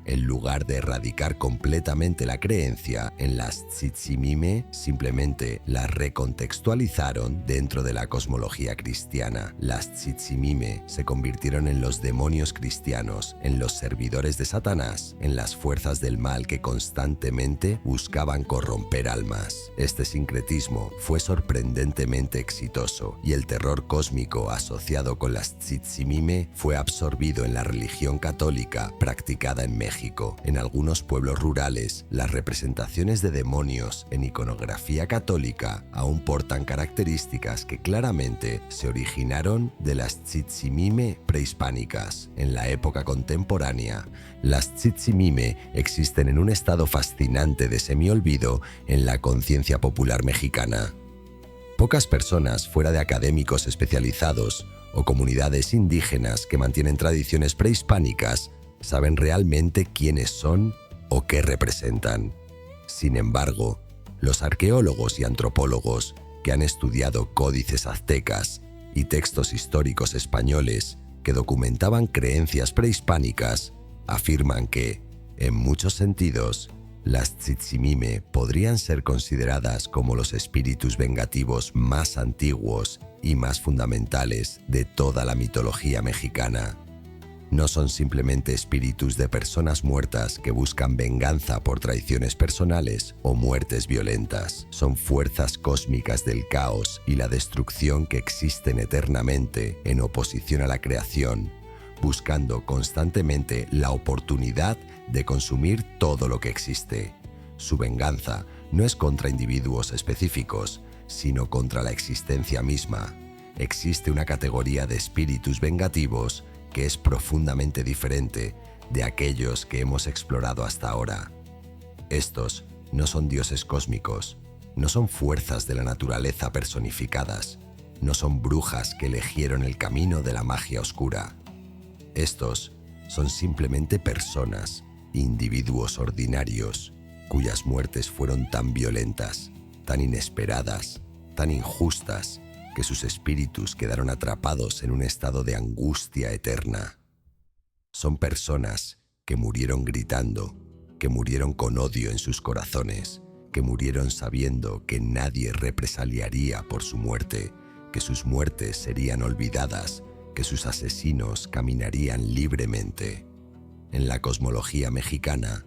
En lugar de erradicar completamente la creencia en las Tzitzimime, simplemente las recontextualizaron dentro de la cosmología cristiana. Las Tzitzimime se convirtieron en los demonios cristianos, en los servidores de Satanás, en las fuerzas del mal que constantemente buscaban corromper almas. Este sincretismo fue sorprendentemente exitoso y el terror cósmico asociado con las Tzitzimime fue absorbido en la religión católica practicada en México. En algunos pueblos rurales, las representaciones de demonios en iconografía católica aún portan características que claramente se originaron de las Tzitzimime prehispánicas. En la época contemporánea, las Tzitzimime existen en un estado fascinante de semiolvido en la conciencia popular mexicana. Pocas personas fuera de académicos especializados o comunidades indígenas que mantienen tradiciones prehispánicas saben realmente quiénes son o qué representan. Sin embargo, los arqueólogos y antropólogos que han estudiado códices aztecas y textos históricos españoles que documentaban creencias prehispánicas afirman que, en muchos sentidos, las Tzitzimime podrían ser consideradas como los espíritus vengativos más antiguos y más fundamentales de toda la mitología mexicana. No son simplemente espíritus de personas muertas que buscan venganza por traiciones personales o muertes violentas. Son fuerzas cósmicas del caos y la destrucción que existen eternamente en oposición a la creación, buscando constantemente la oportunidad de consumir todo lo que existe. Su venganza no es contra individuos específicos, sino contra la existencia misma. Existe una categoría de espíritus vengativos que es profundamente diferente de aquellos que hemos explorado hasta ahora. Estos no son dioses cósmicos, no son fuerzas de la naturaleza personificadas, no son brujas que eligieron el camino de la magia oscura. Estos son simplemente personas, individuos ordinarios, cuyas muertes fueron tan violentas, tan inesperadas, tan injustas, que sus espíritus quedaron atrapados en un estado de angustia eterna. Son personas que murieron gritando, que murieron con odio en sus corazones, que murieron sabiendo que nadie represaliaría por su muerte, que sus muertes serían olvidadas, que sus asesinos caminarían libremente. En la cosmología mexicana,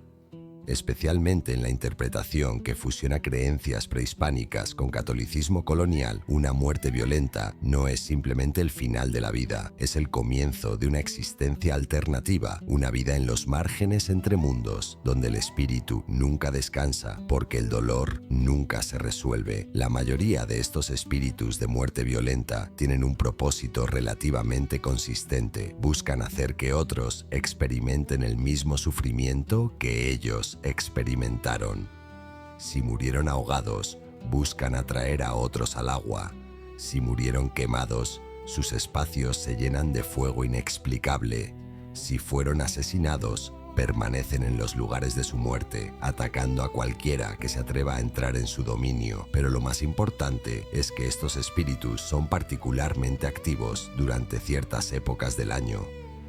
especialmente en la interpretación que fusiona creencias prehispánicas con catolicismo colonial, una muerte violenta no es simplemente el final de la vida, es el comienzo de una existencia alternativa, una vida en los márgenes entre mundos, donde el espíritu nunca descansa, porque el dolor nunca se resuelve. La mayoría de estos espíritus de muerte violenta tienen un propósito relativamente consistente, buscan hacer que otros experimenten el mismo sufrimiento que ellos experimentaron. Si murieron ahogados, buscan atraer a otros al agua. Si murieron quemados, sus espacios se llenan de fuego inexplicable. Si fueron asesinados, permanecen en los lugares de su muerte, atacando a cualquiera que se atreva a entrar en su dominio. Pero lo más importante es que estos espíritus son particularmente activos durante ciertas épocas del año,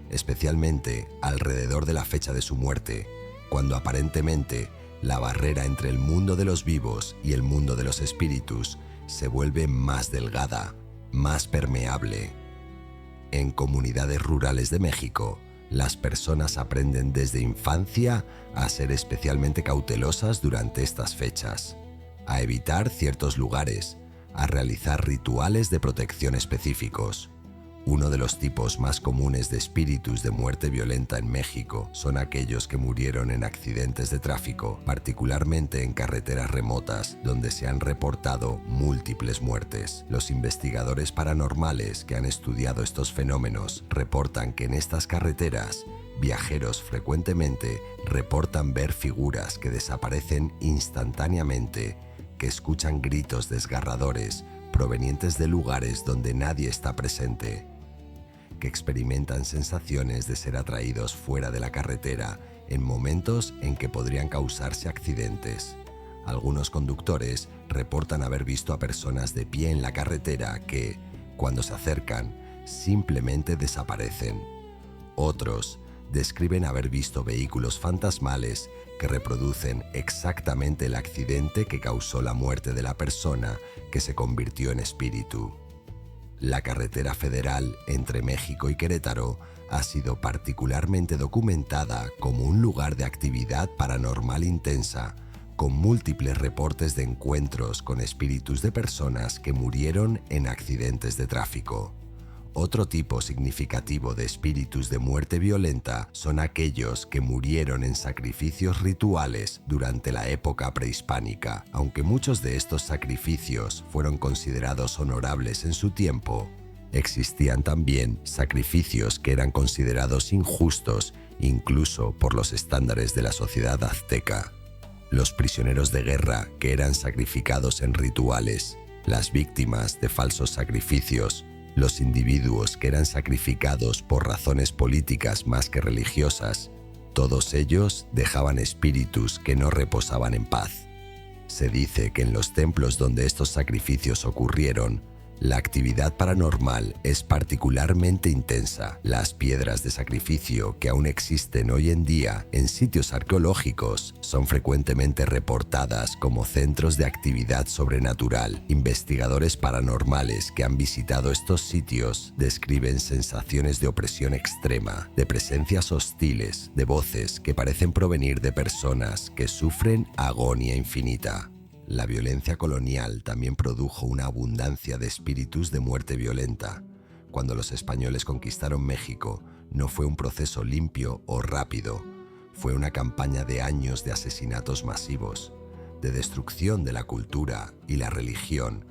especialmente alrededor de la fecha de su muerte, cuando aparentemente la barrera entre el mundo de los vivos y el mundo de los espíritus se vuelve más delgada, más permeable. En comunidades rurales de México, las personas aprenden desde infancia a ser especialmente cautelosas durante estas fechas, a evitar ciertos lugares, a realizar rituales de protección específicos. Uno de los tipos más comunes de espíritus de muerte violenta en México son aquellos que murieron en accidentes de tráfico, particularmente en carreteras remotas, donde se han reportado múltiples muertes. Los investigadores paranormales que han estudiado estos fenómenos reportan que en estas carreteras, viajeros frecuentemente reportan ver figuras que desaparecen instantáneamente, que escuchan gritos desgarradores provenientes de lugares donde nadie está presente, que experimentan sensaciones de ser atraídos fuera de la carretera en momentos en que podrían causarse accidentes. Algunos conductores reportan haber visto a personas de pie en la carretera que, cuando se acercan, simplemente desaparecen. Otros describen haber visto vehículos fantasmales que reproducen exactamente el accidente que causó la muerte de la persona que se convirtió en espíritu. La carretera federal entre México y Querétaro ha sido particularmente documentada como un lugar de actividad paranormal intensa, con múltiples reportes de encuentros con espíritus de personas que murieron en accidentes de tráfico. Otro tipo significativo de espíritus de muerte violenta son aquellos que murieron en sacrificios rituales durante la época prehispánica. Aunque muchos de estos sacrificios fueron considerados honorables en su tiempo, existían también sacrificios que eran considerados injustos incluso por los estándares de la sociedad azteca. Los prisioneros de guerra que eran sacrificados en rituales, las víctimas de falsos sacrificios, los individuos que eran sacrificados por razones políticas más que religiosas, todos ellos dejaban espíritus que no reposaban en paz. Se dice que en los templos donde estos sacrificios ocurrieron, La actividad paranormal es particularmente intensa. Las piedras de sacrificio que aún existen hoy en día en sitios arqueológicos son frecuentemente reportadas como centros de actividad sobrenatural. Investigadores paranormales que han visitado estos sitios describen sensaciones de opresión extrema, de presencias hostiles, de voces que parecen provenir de personas que sufren agonía infinita. La violencia colonial también produjo una abundancia de espíritus de muerte violenta. Cuando los españoles conquistaron México, no fue un proceso limpio o rápido, fue una campaña de años de asesinatos masivos, de destrucción de la cultura y la religión,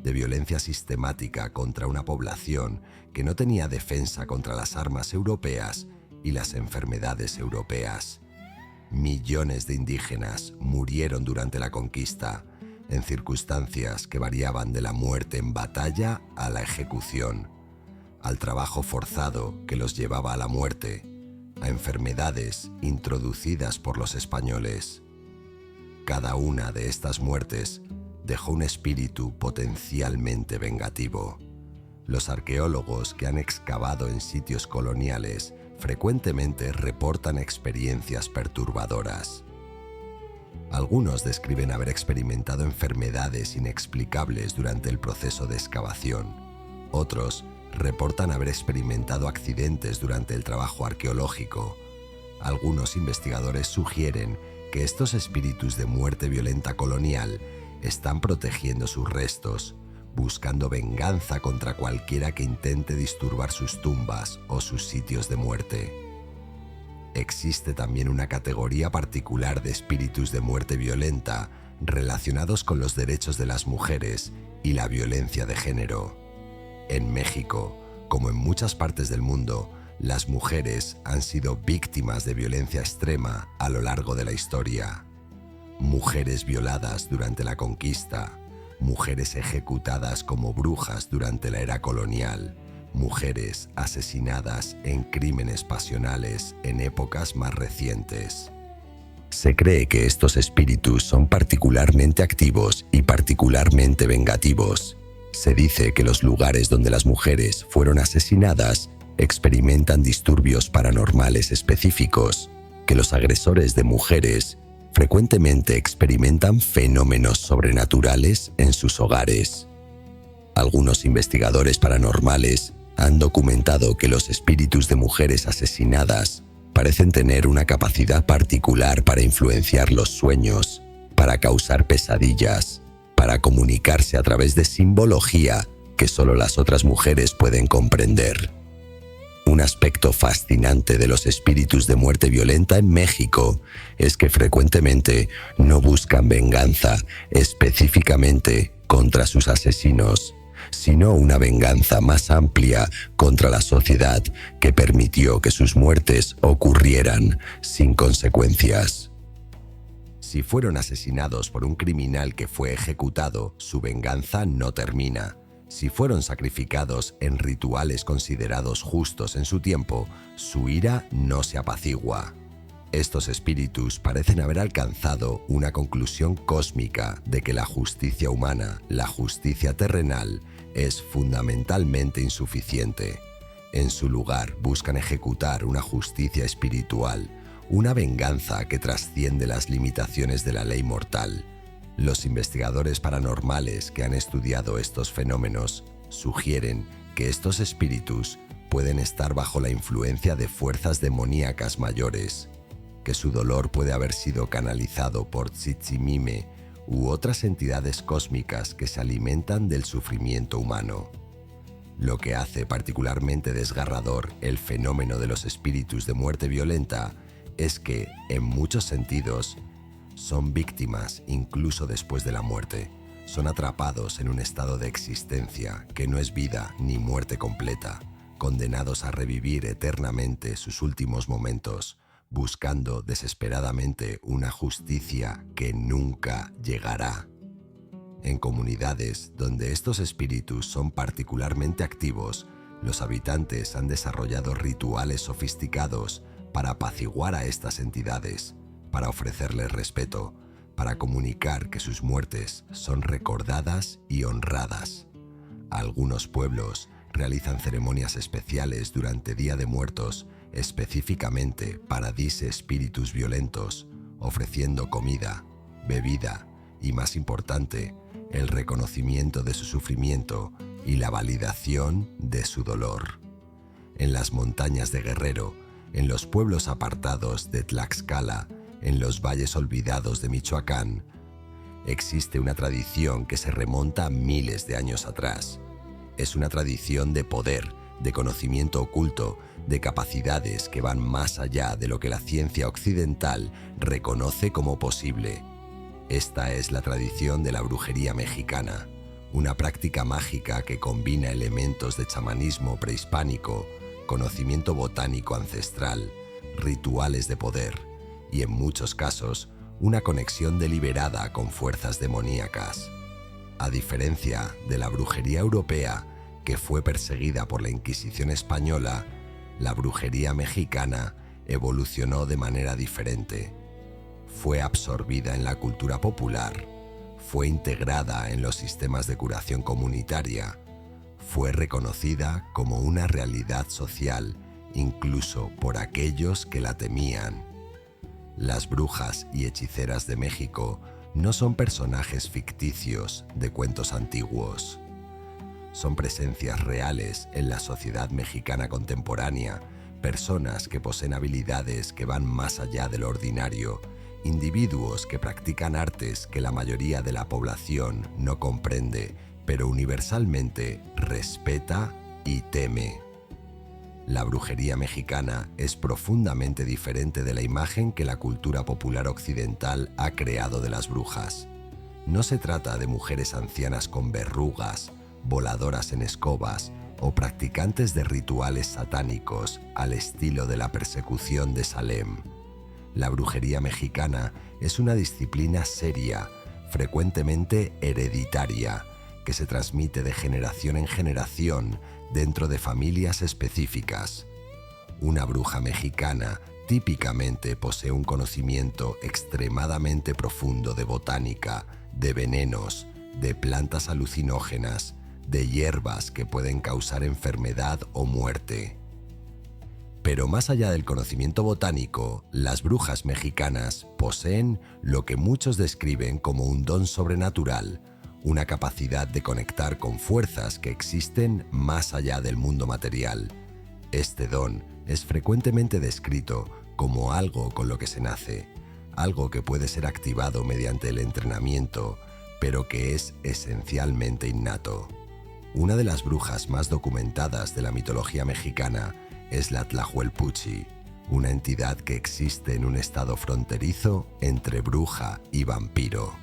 de violencia sistemática contra una población que no tenía defensa contra las armas europeas y las enfermedades europeas. Millones de indígenas murieron durante la conquista, en circunstancias que variaban de la muerte en batalla a la ejecución, al trabajo forzado que los llevaba a la muerte, a enfermedades introducidas por los españoles. Cada una de estas muertes dejó un espíritu potencialmente vengativo. Los arqueólogos que han excavado en sitios coloniales frecuentemente reportan experiencias perturbadoras. Algunos describen haber experimentado enfermedades inexplicables durante el proceso de excavación. Otros reportan haber experimentado accidentes durante el trabajo arqueológico. Algunos investigadores sugieren que estos espíritus de muerte violenta colonial están protegiendo sus restos, buscando venganza contra cualquiera que intente disturbar sus tumbas o sus sitios de muerte. Existe también una categoría particular de espíritus de muerte violenta relacionados con los derechos de las mujeres y la violencia de género. En México, como en muchas partes del mundo, las mujeres han sido víctimas de violencia extrema a lo largo de la historia. Mujeres violadas durante la conquista, mujeres ejecutadas como brujas durante la era colonial, mujeres asesinadas en crímenes pasionales en épocas más recientes. Se cree que estos espíritus son particularmente activos y particularmente vengativos. Se dice que los lugares donde las mujeres fueron asesinadas experimentan disturbios paranormales específicos, que los agresores de mujeres frecuentemente experimentan fenómenos sobrenaturales en sus hogares. Algunos investigadores paranormales han documentado que los espíritus de mujeres asesinadas parecen tener una capacidad particular para influenciar los sueños, para causar pesadillas, para comunicarse a través de simbología que solo las otras mujeres pueden comprender. Un aspecto fascinante de los espíritus de muerte violenta en México es que frecuentemente no buscan venganza específicamente contra sus asesinos, sino una venganza más amplia contra la sociedad que permitió que sus muertes ocurrieran sin consecuencias. Si fueron asesinados por un criminal que fue ejecutado, su venganza no termina. Si fueron sacrificados en rituales considerados justos en su tiempo, su ira no se apacigua. Estos espíritus parecen haber alcanzado una conclusión cósmica de que la justicia humana, la justicia terrenal, es fundamentalmente insuficiente. En su lugar, buscan ejecutar una justicia espiritual, una venganza que trasciende las limitaciones de la ley mortal. Los investigadores paranormales que han estudiado estos fenómenos sugieren que estos espíritus pueden estar bajo la influencia de fuerzas demoníacas mayores, que su dolor puede haber sido canalizado por Tzitzimime u otras entidades cósmicas que se alimentan del sufrimiento humano. Lo que hace particularmente desgarrador el fenómeno de los espíritus de muerte violenta es que, en muchos sentidos, son víctimas incluso después de la muerte. Son atrapados en un estado de existencia que no es vida ni muerte completa, condenados a revivir eternamente sus últimos momentos, buscando desesperadamente una justicia que nunca llegará. En comunidades donde estos espíritus son particularmente activos, los habitantes han desarrollado rituales sofisticados para apaciguar a estas entidades, para ofrecerles respeto, para comunicar que sus muertes son recordadas y honradas. Algunos pueblos realizan ceremonias especiales durante Día de Muertos específicamente para dice espíritus violentos, ofreciendo comida, bebida y, más importante, el reconocimiento de su sufrimiento y la validación de su dolor. En las montañas de Guerrero, en los pueblos apartados de Tlaxcala, en los valles olvidados de Michoacán, existe una tradición que se remonta a miles de años atrás. Es una tradición de poder, de conocimiento oculto, de capacidades que van más allá de lo que la ciencia occidental reconoce como posible. Esta es la tradición de la brujería mexicana, una práctica mágica que combina elementos de chamanismo prehispánico, conocimiento botánico ancestral, rituales de poder y, en muchos casos, una conexión deliberada con fuerzas demoníacas. A diferencia de la brujería europea, que fue perseguida por la Inquisición española, la brujería mexicana evolucionó de manera diferente. Fue absorbida en la cultura popular, fue integrada en los sistemas de curación comunitaria, fue reconocida como una realidad social, incluso por aquellos que la temían. Las brujas y hechiceras de México no son personajes ficticios de cuentos antiguos. Son presencias reales en la sociedad mexicana contemporánea, personas que poseen habilidades que van más allá de lo ordinario, individuos que practican artes que la mayoría de la población no comprende, pero universalmente respeta y teme. La brujería mexicana es profundamente diferente de la imagen que la cultura popular occidental ha creado de las brujas. No se trata de mujeres ancianas con verrugas, voladoras en escobas o practicantes de rituales satánicos al estilo de la persecución de Salem. La brujería mexicana es una disciplina seria, frecuentemente hereditaria, que se transmite de generación en generación dentro de familias específicas. Una bruja mexicana típicamente posee un conocimiento extremadamente profundo de botánica, de venenos, de plantas alucinógenas, de hierbas que pueden causar enfermedad o muerte. Pero más allá del conocimiento botánico, las brujas mexicanas poseen lo que muchos describen como un don sobrenatural, una capacidad de conectar con fuerzas que existen más allá del mundo material. Este don es frecuentemente descrito como algo con lo que se nace, algo que puede ser activado mediante el entrenamiento, pero que es esencialmente innato. Una de las brujas más documentadas de la mitología mexicana es la Tlahuelpuchi, una entidad que existe en un estado fronterizo entre bruja y vampiro.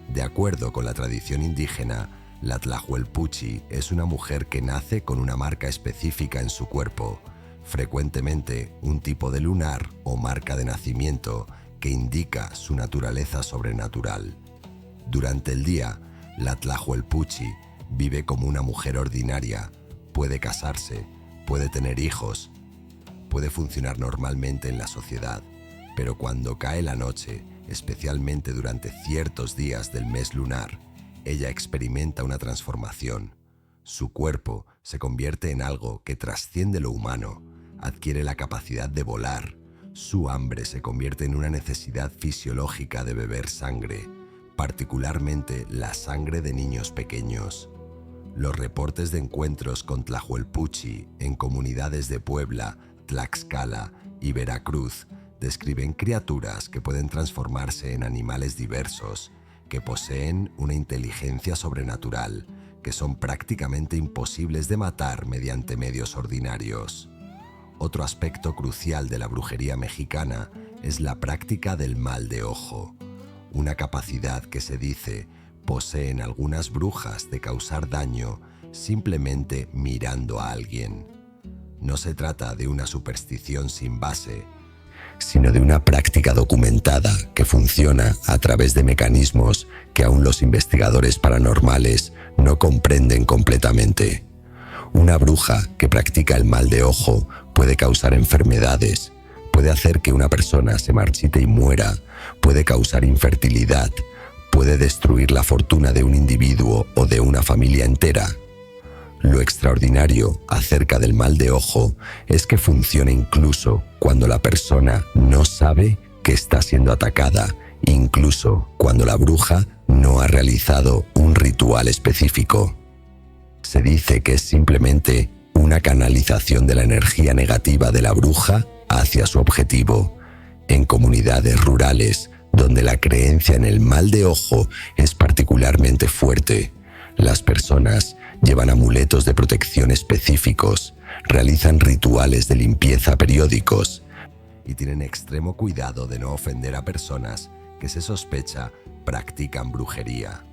De acuerdo con la tradición indígena, la Tlahuelpuchi es una mujer que nace con una marca específica en su cuerpo, frecuentemente un tipo de lunar o marca de nacimiento que indica su naturaleza sobrenatural. Durante el día, la Tlahuelpuchi vive como una mujer ordinaria, puede casarse, puede tener hijos, puede funcionar normalmente en la sociedad, pero cuando cae la noche, especialmente durante ciertos días del mes lunar, ella experimenta una transformación. Su cuerpo se convierte en algo que trasciende lo humano, adquiere la capacidad de volar, su hambre se convierte en una necesidad fisiológica de beber sangre, particularmente la sangre de niños pequeños. Los reportes de encuentros con Tlahuelpuchi en comunidades de Puebla, Tlaxcala y Veracruz describen criaturas que pueden transformarse en animales diversos, que poseen una inteligencia sobrenatural, que son prácticamente imposibles de matar mediante medios ordinarios. Otro aspecto crucial de la brujería mexicana es la práctica del mal de ojo, una capacidad que se dice poseen algunas brujas de causar daño simplemente mirando a alguien. No se trata de una superstición sin base, sino de una práctica documentada que funciona a través de mecanismos que aún los investigadores paranormales no comprenden completamente. Una bruja que practica el mal de ojo puede causar enfermedades, puede hacer que una persona se marchite y muera, puede causar infertilidad, puede destruir la fortuna de un individuo o de una familia entera. Lo extraordinario acerca del mal de ojo es que funciona incluso cuando la persona no sabe que está siendo atacada, incluso cuando la bruja no ha realizado un ritual específico. Se dice que es simplemente una canalización de la energía negativa de la bruja hacia su objetivo. En comunidades rurales, donde la creencia en el mal de ojo es particularmente fuerte, las personas llevan amuletos de protección específicos, realizan rituales de limpieza periódicos y tienen extremo cuidado de no ofender a personas que se sospecha practican brujería.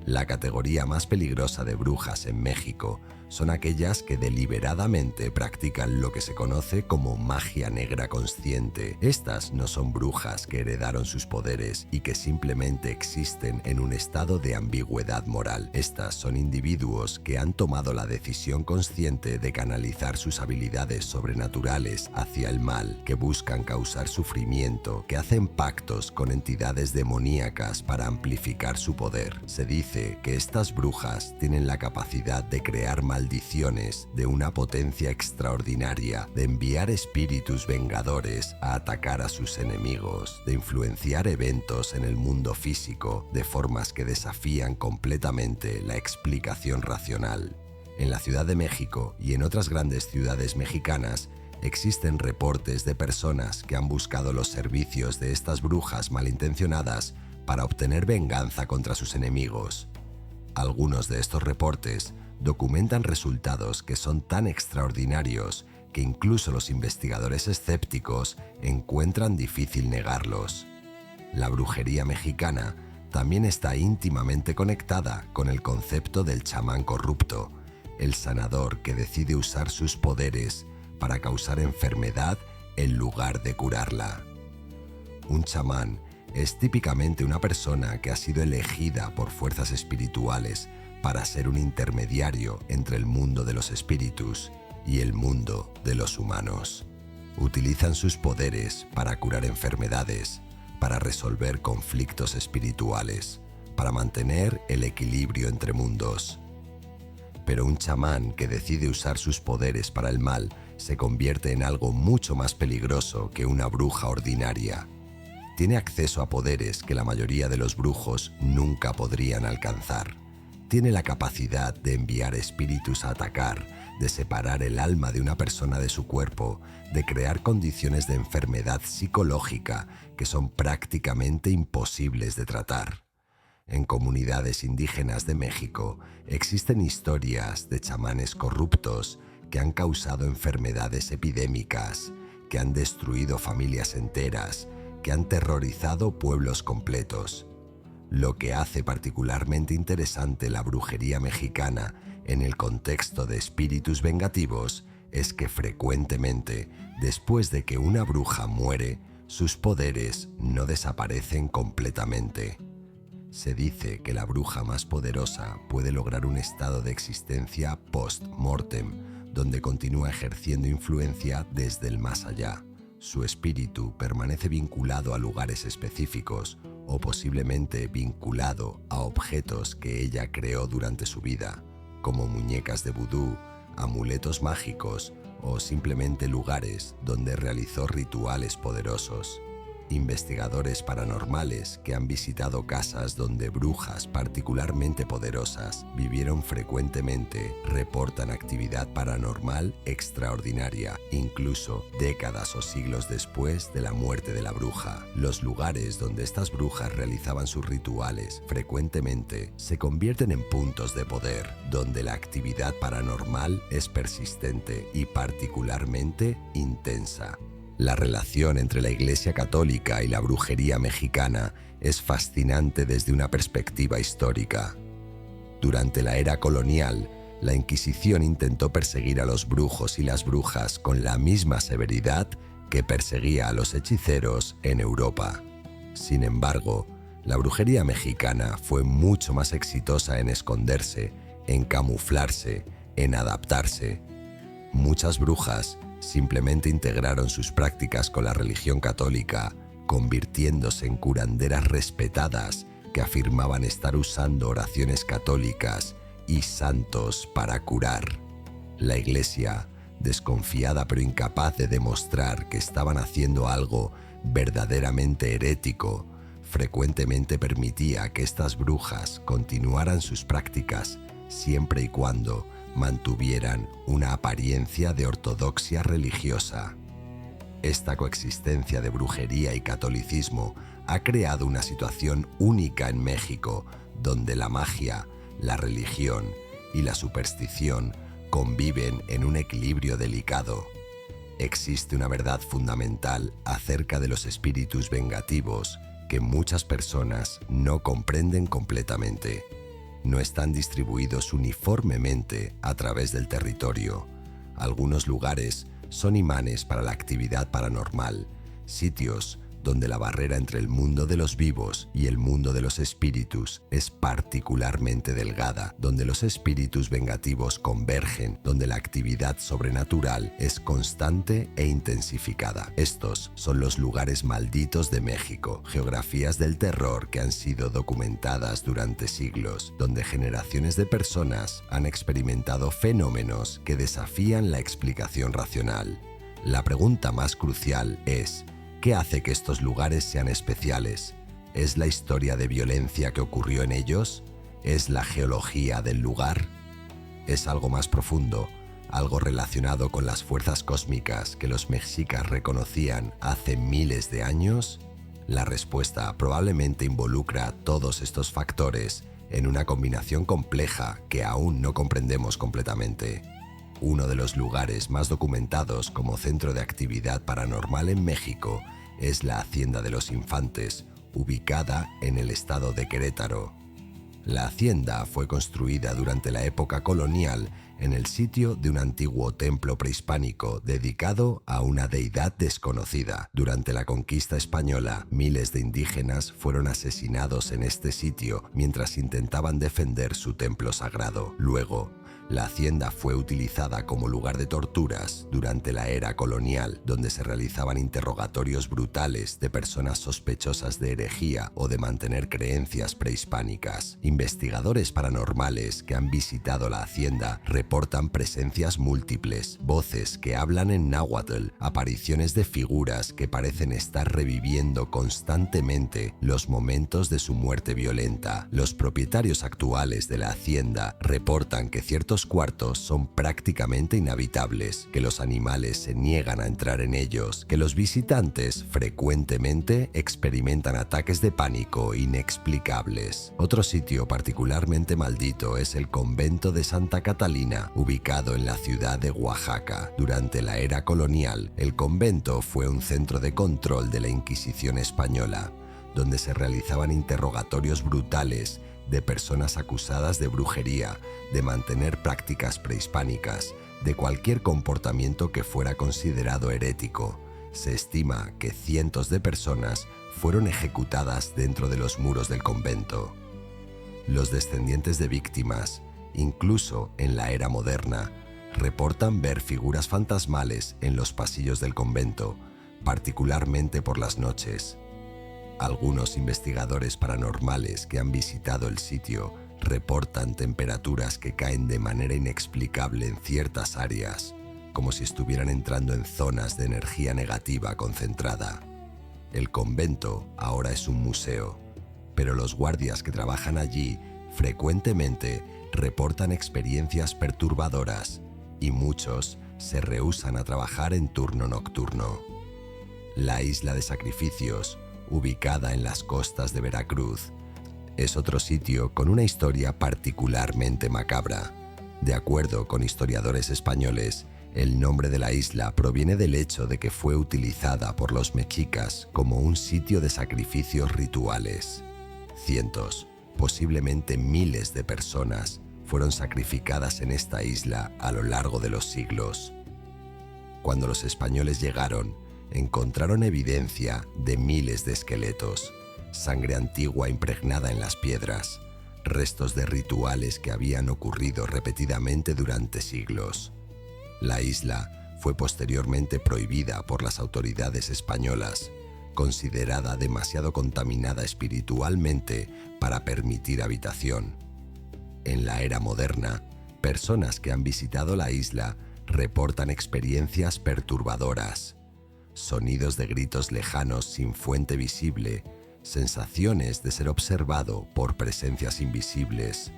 La categoría más peligrosa de brujas en México son aquellas que deliberadamente practican lo que se conoce como magia negra consciente. Estas no son brujas que heredaron sus poderes y que simplemente existen en un estado de ambigüedad moral. Estas son individuos que han tomado la decisión consciente de canalizar sus habilidades sobrenaturales hacia el mal, que buscan causar sufrimiento, que hacen pactos con entidades demoníacas para amplificar su poder. Se dice que estas brujas tienen la capacidad de crear maldiciones de una potencia extraordinaria, de enviar espíritus vengadores a atacar a sus enemigos, de influenciar eventos en el mundo físico de formas que desafían completamente la explicación racional. En la Ciudad de México y en otras grandes ciudades mexicanas existen reportes de personas que han buscado los servicios de estas brujas malintencionadas para obtener venganza contra sus enemigos. Algunos de estos reportes documentan resultados que son tan extraordinarios que incluso los investigadores escépticos encuentran difícil negarlos. La brujería mexicana también está íntimamente conectada con el concepto del chamán corrupto, el sanador que decide usar sus poderes para causar enfermedad en lugar de curarla. Un chamán es típicamente una persona que ha sido elegida por fuerzas espirituales para ser un intermediario entre el mundo de los espíritus y el mundo de los humanos. Utilizan sus poderes para curar enfermedades, para resolver conflictos espirituales, para mantener el equilibrio entre mundos. Pero un chamán que decide usar sus poderes para el mal se convierte en algo mucho más peligroso que una bruja ordinaria. Tiene acceso a poderes que la mayoría de los brujos nunca podrían alcanzar. Tiene la capacidad de enviar espíritus a atacar, de separar el alma de una persona de su cuerpo, de crear condiciones de enfermedad psicológica que son prácticamente imposibles de tratar. En comunidades indígenas de México existen historias de chamanes corruptos que han causado enfermedades epidémicas, que han destruido familias enteras, que han terrorizado pueblos completos. Lo que hace particularmente interesante la brujería mexicana en el contexto de espíritus vengativos es que frecuentemente, después de que una bruja muere, sus poderes no desaparecen completamente. Se dice que la bruja más poderosa puede lograr un estado de existencia post-mortem, donde continúa ejerciendo influencia desde el más allá. Su espíritu permanece vinculado a lugares específicos o posiblemente vinculado a objetos que ella creó durante su vida, como muñecas de vudú, amuletos mágicos o simplemente lugares donde realizó rituales poderosos. Investigadores paranormales que han visitado casas donde brujas particularmente poderosas vivieron frecuentemente reportan actividad paranormal extraordinaria, incluso décadas o siglos después de la muerte de la bruja. Los lugares donde estas brujas realizaban sus rituales frecuentemente se convierten en puntos de poder, donde la actividad paranormal es persistente y particularmente intensa. La relación entre la Iglesia Católica y la brujería mexicana es fascinante desde una perspectiva histórica. Durante la era colonial, la Inquisición intentó perseguir a los brujos y las brujas con la misma severidad que perseguía a los hechiceros en Europa. Sin embargo, la brujería mexicana fue mucho más exitosa en esconderse, en camuflarse, en adaptarse. Muchas brujas simplemente integraron sus prácticas con la religión católica, convirtiéndose en curanderas respetadas que afirmaban estar usando oraciones católicas y santos para curar. La Iglesia, desconfiada pero incapaz de demostrar que estaban haciendo algo verdaderamente herético, frecuentemente permitía que estas brujas continuaran sus prácticas siempre y cuando mantuvieran una apariencia de ortodoxia religiosa. Esta coexistencia de brujería y catolicismo ha creado una situación única en México, donde la magia, la religión y la superstición conviven en un equilibrio delicado. Existe una verdad fundamental acerca de los espíritus vengativos que muchas personas no comprenden completamente. No están distribuidos uniformemente a través del territorio. Algunos lugares son imanes para la actividad paranormal, sitios donde la barrera entre el mundo de los vivos y el mundo de los espíritus es particularmente delgada, donde los espíritus vengativos convergen, donde la actividad sobrenatural es constante e intensificada. Estos son los lugares malditos de México, geografías del terror que han sido documentadas durante siglos, donde generaciones de personas han experimentado fenómenos que desafían la explicación racional. La pregunta más crucial es: ¿qué hace que estos lugares sean especiales? ¿Es la historia de violencia que ocurrió en ellos? ¿Es la geología del lugar? ¿Es algo más profundo, algo relacionado con las fuerzas cósmicas que los mexicas reconocían hace miles de años? La respuesta probablemente involucra todos estos factores en una combinación compleja que aún no comprendemos completamente. Uno de los lugares más documentados como centro de actividad paranormal en México es la Hacienda de los Infantes, ubicada en el estado de Querétaro. La hacienda fue construida durante la época colonial en el sitio de un antiguo templo prehispánico dedicado a una deidad desconocida. Durante la conquista española, miles de indígenas fueron asesinados en este sitio mientras intentaban defender su templo sagrado. Luego, la hacienda fue utilizada como lugar de torturas durante la era colonial, donde se realizaban interrogatorios brutales de personas sospechosas de herejía o de mantener creencias prehispánicas. Investigadores paranormales que han visitado la hacienda reportan presencias múltiples, voces que hablan en náhuatl, apariciones de figuras que parecen estar reviviendo constantemente los momentos de su muerte violenta. Los propietarios actuales de la hacienda reportan que ciertos cuartos son prácticamente inhabitables, que los animales se niegan a entrar en ellos, que los visitantes frecuentemente experimentan ataques de pánico inexplicables. Otro sitio particularmente maldito es el convento de Santa Catalina, ubicado en la ciudad de Oaxaca. Durante la era colonial, el convento fue un centro de control de la Inquisición española, donde se realizaban interrogatorios brutales de personas acusadas de brujería, de mantener prácticas prehispánicas, de cualquier comportamiento que fuera considerado herético. Se estima que cientos de personas fueron ejecutadas dentro de los muros del convento. Los descendientes de víctimas, incluso en la era moderna, reportan ver figuras fantasmales en los pasillos del convento, particularmente por las noches. Algunos investigadores paranormales que han visitado el sitio reportan temperaturas que caen de manera inexplicable en ciertas áreas, como si estuvieran entrando en zonas de energía negativa concentrada. El convento ahora es un museo, pero los guardias que trabajan allí frecuentemente reportan experiencias perturbadoras y muchos se rehúsan a trabajar en turno nocturno. La isla de Sacrificios, ubicada en las costas de Veracruz, es otro sitio con una historia particularmente macabra. De acuerdo con historiadores españoles, el nombre de la isla proviene del hecho de que fue utilizada por los mexicas como un sitio de sacrificios rituales. Cientos, posiblemente miles de personas fueron sacrificadas en esta isla a lo largo de los siglos. Cuando los españoles llegaron, encontraron evidencia de miles de esqueletos, sangre antigua impregnada en las piedras, restos de rituales que habían ocurrido repetidamente durante siglos. La isla fue posteriormente prohibida por las autoridades españolas, considerada demasiado contaminada espiritualmente para permitir habitación. En la era moderna, personas que han visitado la isla reportan experiencias perturbadoras. Sonidos de gritos lejanos sin fuente visible, sensaciones de ser observado por presencias invisibles,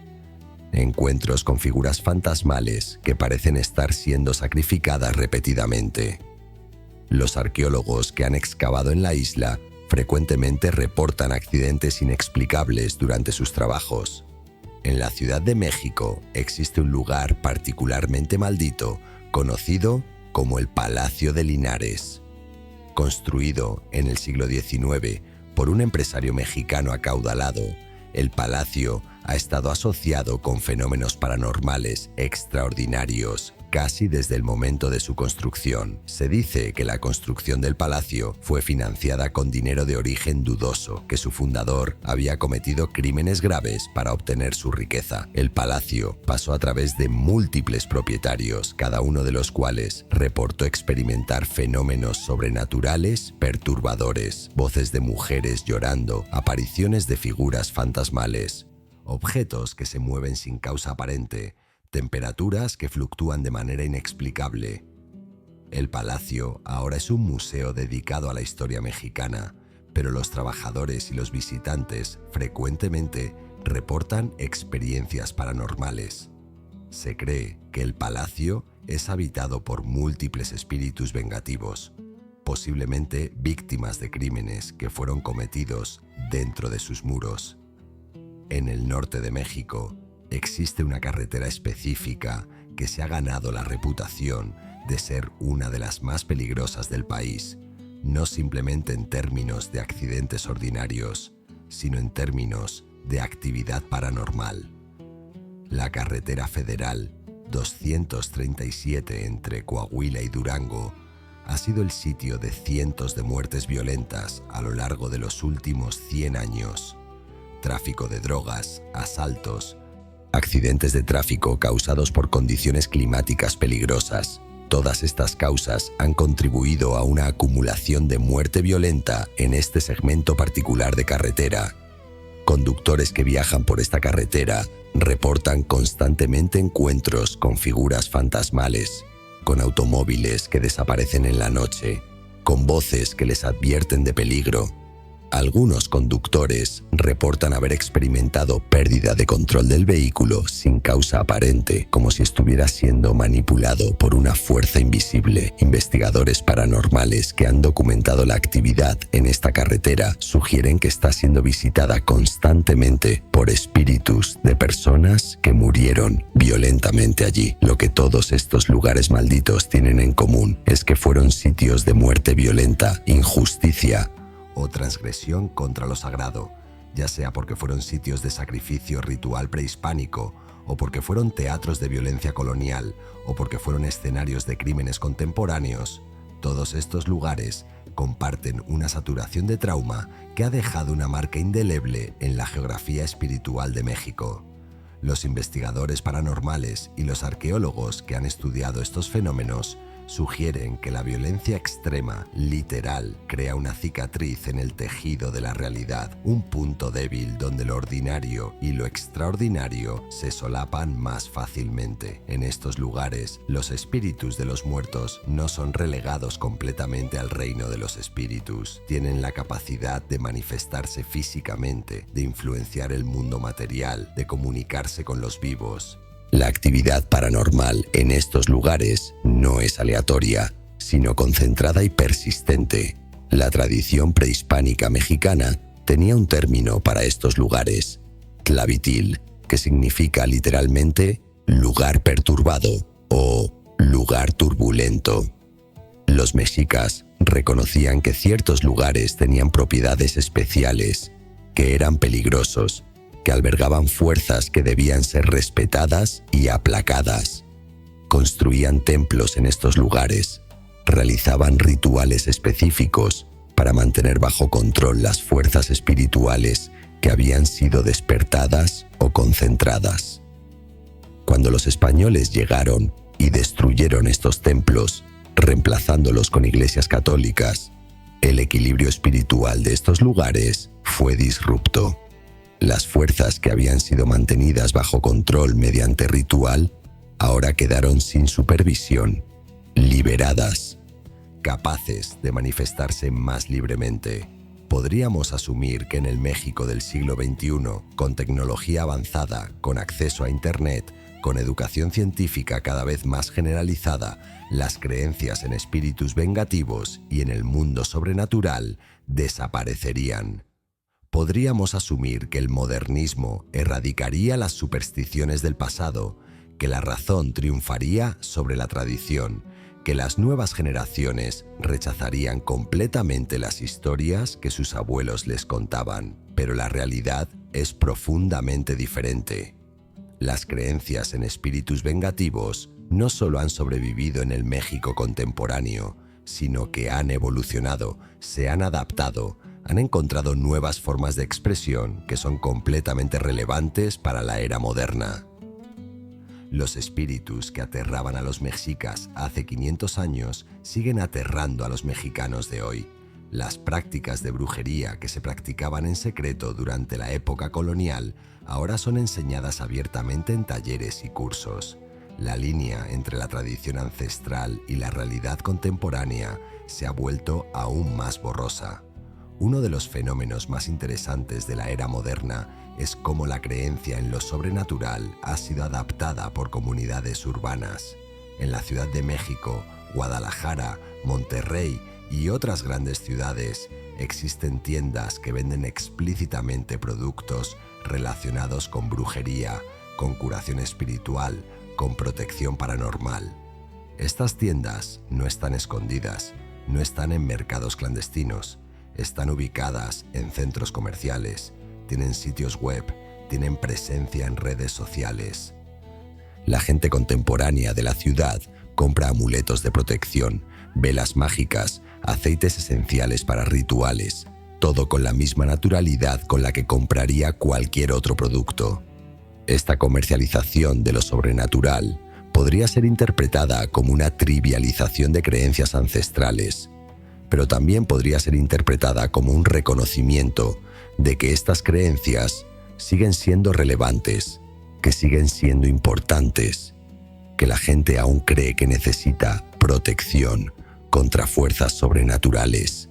encuentros con figuras fantasmales que parecen estar siendo sacrificadas repetidamente. Los arqueólogos que han excavado en la isla frecuentemente reportan accidentes inexplicables durante sus trabajos. En la Ciudad de México existe un lugar particularmente maldito, conocido como el Palacio de Linares. Construido en el siglo XIX por un empresario mexicano acaudalado, el palacio ha estado asociado con fenómenos paranormales extraordinarios casi desde el momento de su construcción. Se dice que la construcción del palacio fue financiada con dinero de origen dudoso, que su fundador había cometido crímenes graves para obtener su riqueza. El palacio pasó a través de múltiples propietarios, cada uno de los cuales reportó experimentar fenómenos sobrenaturales perturbadores, voces de mujeres llorando, apariciones de figuras fantasmales, objetos que se mueven sin causa aparente, temperaturas que fluctúan de manera inexplicable. El palacio ahora es un museo dedicado a la historia mexicana, pero los trabajadores y los visitantes frecuentemente reportan experiencias paranormales. Se cree que el palacio es habitado por múltiples espíritus vengativos, posiblemente víctimas de crímenes que fueron cometidos dentro de sus muros. En el norte de México, existe una carretera específica que se ha ganado la reputación de ser una de las más peligrosas del país, no simplemente en términos de accidentes ordinarios, sino en términos de actividad paranormal. La carretera federal 237 entre Coahuila y Durango ha sido el sitio de cientos de muertes violentas a lo largo de los últimos 100 años. Tráfico de drogas, asaltos, accidentes de tráfico causados por condiciones climáticas peligrosas. Todas estas causas han contribuido a una acumulación de muerte violenta en este segmento particular de carretera. Conductores que viajan por esta carretera reportan constantemente encuentros con figuras fantasmales, con automóviles que desaparecen en la noche, con voces que les advierten de peligro. Algunos conductores reportan haber experimentado pérdida de control del vehículo sin causa aparente, como si estuviera siendo manipulado por una fuerza invisible. Investigadores paranormales que han documentado la actividad en esta carretera sugieren que está siendo visitada constantemente por espíritus de personas que murieron violentamente allí. Lo que todos estos lugares malditos tienen en común es que fueron sitios de muerte violenta, injusticia o transgresión contra lo sagrado, ya sea porque fueron sitios de sacrificio ritual prehispánico, o porque fueron teatros de violencia colonial, o porque fueron escenarios de crímenes contemporáneos. Todos estos lugares comparten una saturación de trauma que ha dejado una marca indeleble en la geografía espiritual de México. Los investigadores paranormales y los arqueólogos que han estudiado estos fenómenos sugieren que la violencia extrema, literal, crea una cicatriz en el tejido de la realidad, un punto débil donde lo ordinario y lo extraordinario se solapan más fácilmente. En estos lugares, los espíritus de los muertos no son relegados completamente al reino de los espíritus. Tienen la capacidad de manifestarse físicamente, de influenciar el mundo material, de comunicarse con los vivos. La actividad paranormal en estos lugares no es aleatoria, sino concentrada y persistente. La tradición prehispánica mexicana tenía un término para estos lugares, tlavitil, que significa literalmente lugar perturbado o lugar turbulento. Los mexicas reconocían que ciertos lugares tenían propiedades especiales, que eran peligrosos, que albergaban fuerzas que debían ser respetadas y aplacadas. Construían templos en estos lugares, realizaban rituales específicos para mantener bajo control las fuerzas espirituales que habían sido despertadas o concentradas. Cuando los españoles llegaron y destruyeron estos templos, reemplazándolos con iglesias católicas, el equilibrio espiritual de estos lugares fue disrupto. Las fuerzas que habían sido mantenidas bajo control mediante ritual ahora quedaron sin supervisión, liberadas, capaces de manifestarse más libremente. Podríamos asumir que en el México del siglo XXI, con tecnología avanzada, con acceso a Internet, con educación científica cada vez más generalizada, las creencias en espíritus vengativos y en el mundo sobrenatural desaparecerían. Podríamos asumir que el modernismo erradicaría las supersticiones del pasado, que la razón triunfaría sobre la tradición, que las nuevas generaciones rechazarían completamente las historias que sus abuelos les contaban. Pero la realidad es profundamente diferente. Las creencias en espíritus vengativos no solo han sobrevivido en el México contemporáneo, sino que han evolucionado, se han adaptado, han encontrado nuevas formas de expresión que son completamente relevantes para la era moderna. Los espíritus que aterraban a los mexicas hace 500 años siguen aterrando a los mexicanos de hoy. Las prácticas de brujería que se practicaban en secreto durante la época colonial ahora son enseñadas abiertamente en talleres y cursos. La línea entre la tradición ancestral y la realidad contemporánea se ha vuelto aún más borrosa. Uno de los fenómenos más interesantes de la era moderna es cómo la creencia en lo sobrenatural ha sido adaptada por comunidades urbanas. En la Ciudad de México, Guadalajara, Monterrey y otras grandes ciudades existen tiendas que venden explícitamente productos relacionados con brujería, con curación espiritual, con protección paranormal. Estas tiendas no están escondidas, no están en mercados clandestinos, están ubicadas en centros comerciales, tienen sitios web, tienen presencia en redes sociales. La gente contemporánea de la ciudad compra amuletos de protección, velas mágicas, aceites esenciales para rituales, todo con la misma naturalidad con la que compraría cualquier otro producto. Esta comercialización de lo sobrenatural podría ser interpretada como una trivialización de creencias ancestrales, pero también podría ser interpretada como un reconocimiento de que estas creencias siguen siendo relevantes, que siguen siendo importantes, que la gente aún cree que necesita protección contra fuerzas sobrenaturales.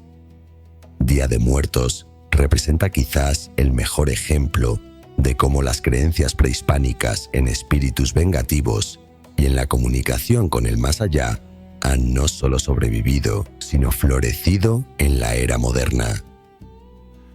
Día de Muertos representa quizás el mejor ejemplo de cómo las creencias prehispánicas en espíritus vengativos y en la comunicación con el más allá han no solo sobrevivido, sino florecido en la era moderna.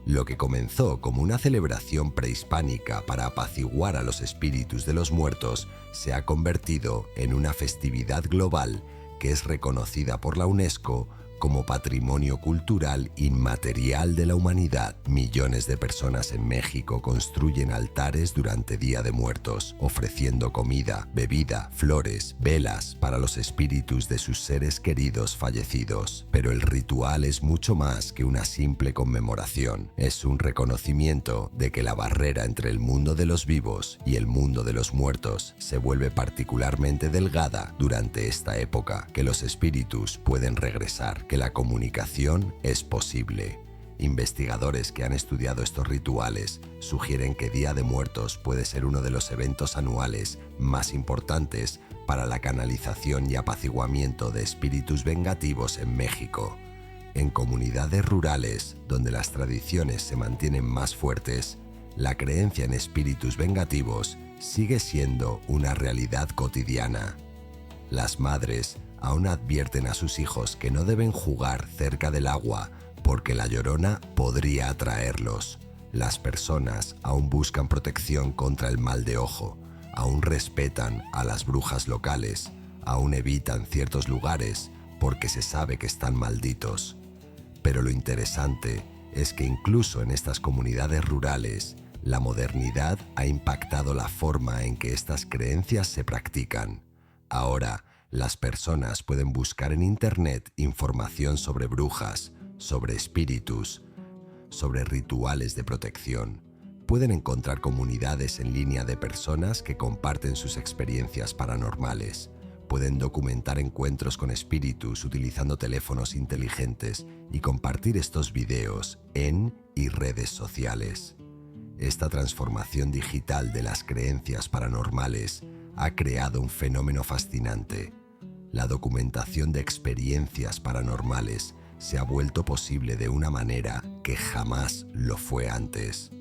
Lo que comenzó como una celebración prehispánica para apaciguar a los espíritus de los muertos se ha convertido en una festividad global que es reconocida por la UNESCO como Patrimonio Cultural Inmaterial de la Humanidad. Millones de personas en México construyen altares durante Día de Muertos, ofreciendo comida, bebida, flores, velas para los espíritus de sus seres queridos fallecidos. Pero el ritual es mucho más que una simple conmemoración. Es un reconocimiento de que la barrera entre el mundo de los vivos y el mundo de los muertos se vuelve particularmente delgada durante esta época, que los espíritus pueden regresar, que la comunicación es posible. Investigadores que han estudiado estos rituales sugieren que Día de Muertos puede ser uno de los eventos anuales más importantes para la canalización y apaciguamiento de espíritus vengativos en México. En comunidades rurales, donde las tradiciones se mantienen más fuertes, la creencia en espíritus vengativos sigue siendo una realidad cotidiana. Las madres aún advierten a sus hijos que no deben jugar cerca del agua porque la llorona podría atraerlos. Las personas aún buscan protección contra el mal de ojo, aún respetan a las brujas locales, aún evitan ciertos lugares porque se sabe que están malditos. Pero lo interesante es que incluso en estas comunidades rurales, la modernidad ha impactado la forma en que estas creencias se practican. Ahora, las personas pueden buscar en Internet información sobre brujas, sobre espíritus, sobre rituales de protección. Pueden encontrar comunidades en línea de personas que comparten sus experiencias paranormales. Pueden documentar encuentros con espíritus utilizando teléfonos inteligentes y compartir estos videos en y redes sociales. Esta transformación digital de las creencias paranormales ha creado un fenómeno fascinante. La documentación de experiencias paranormales se ha vuelto posible de una manera que jamás lo fue antes.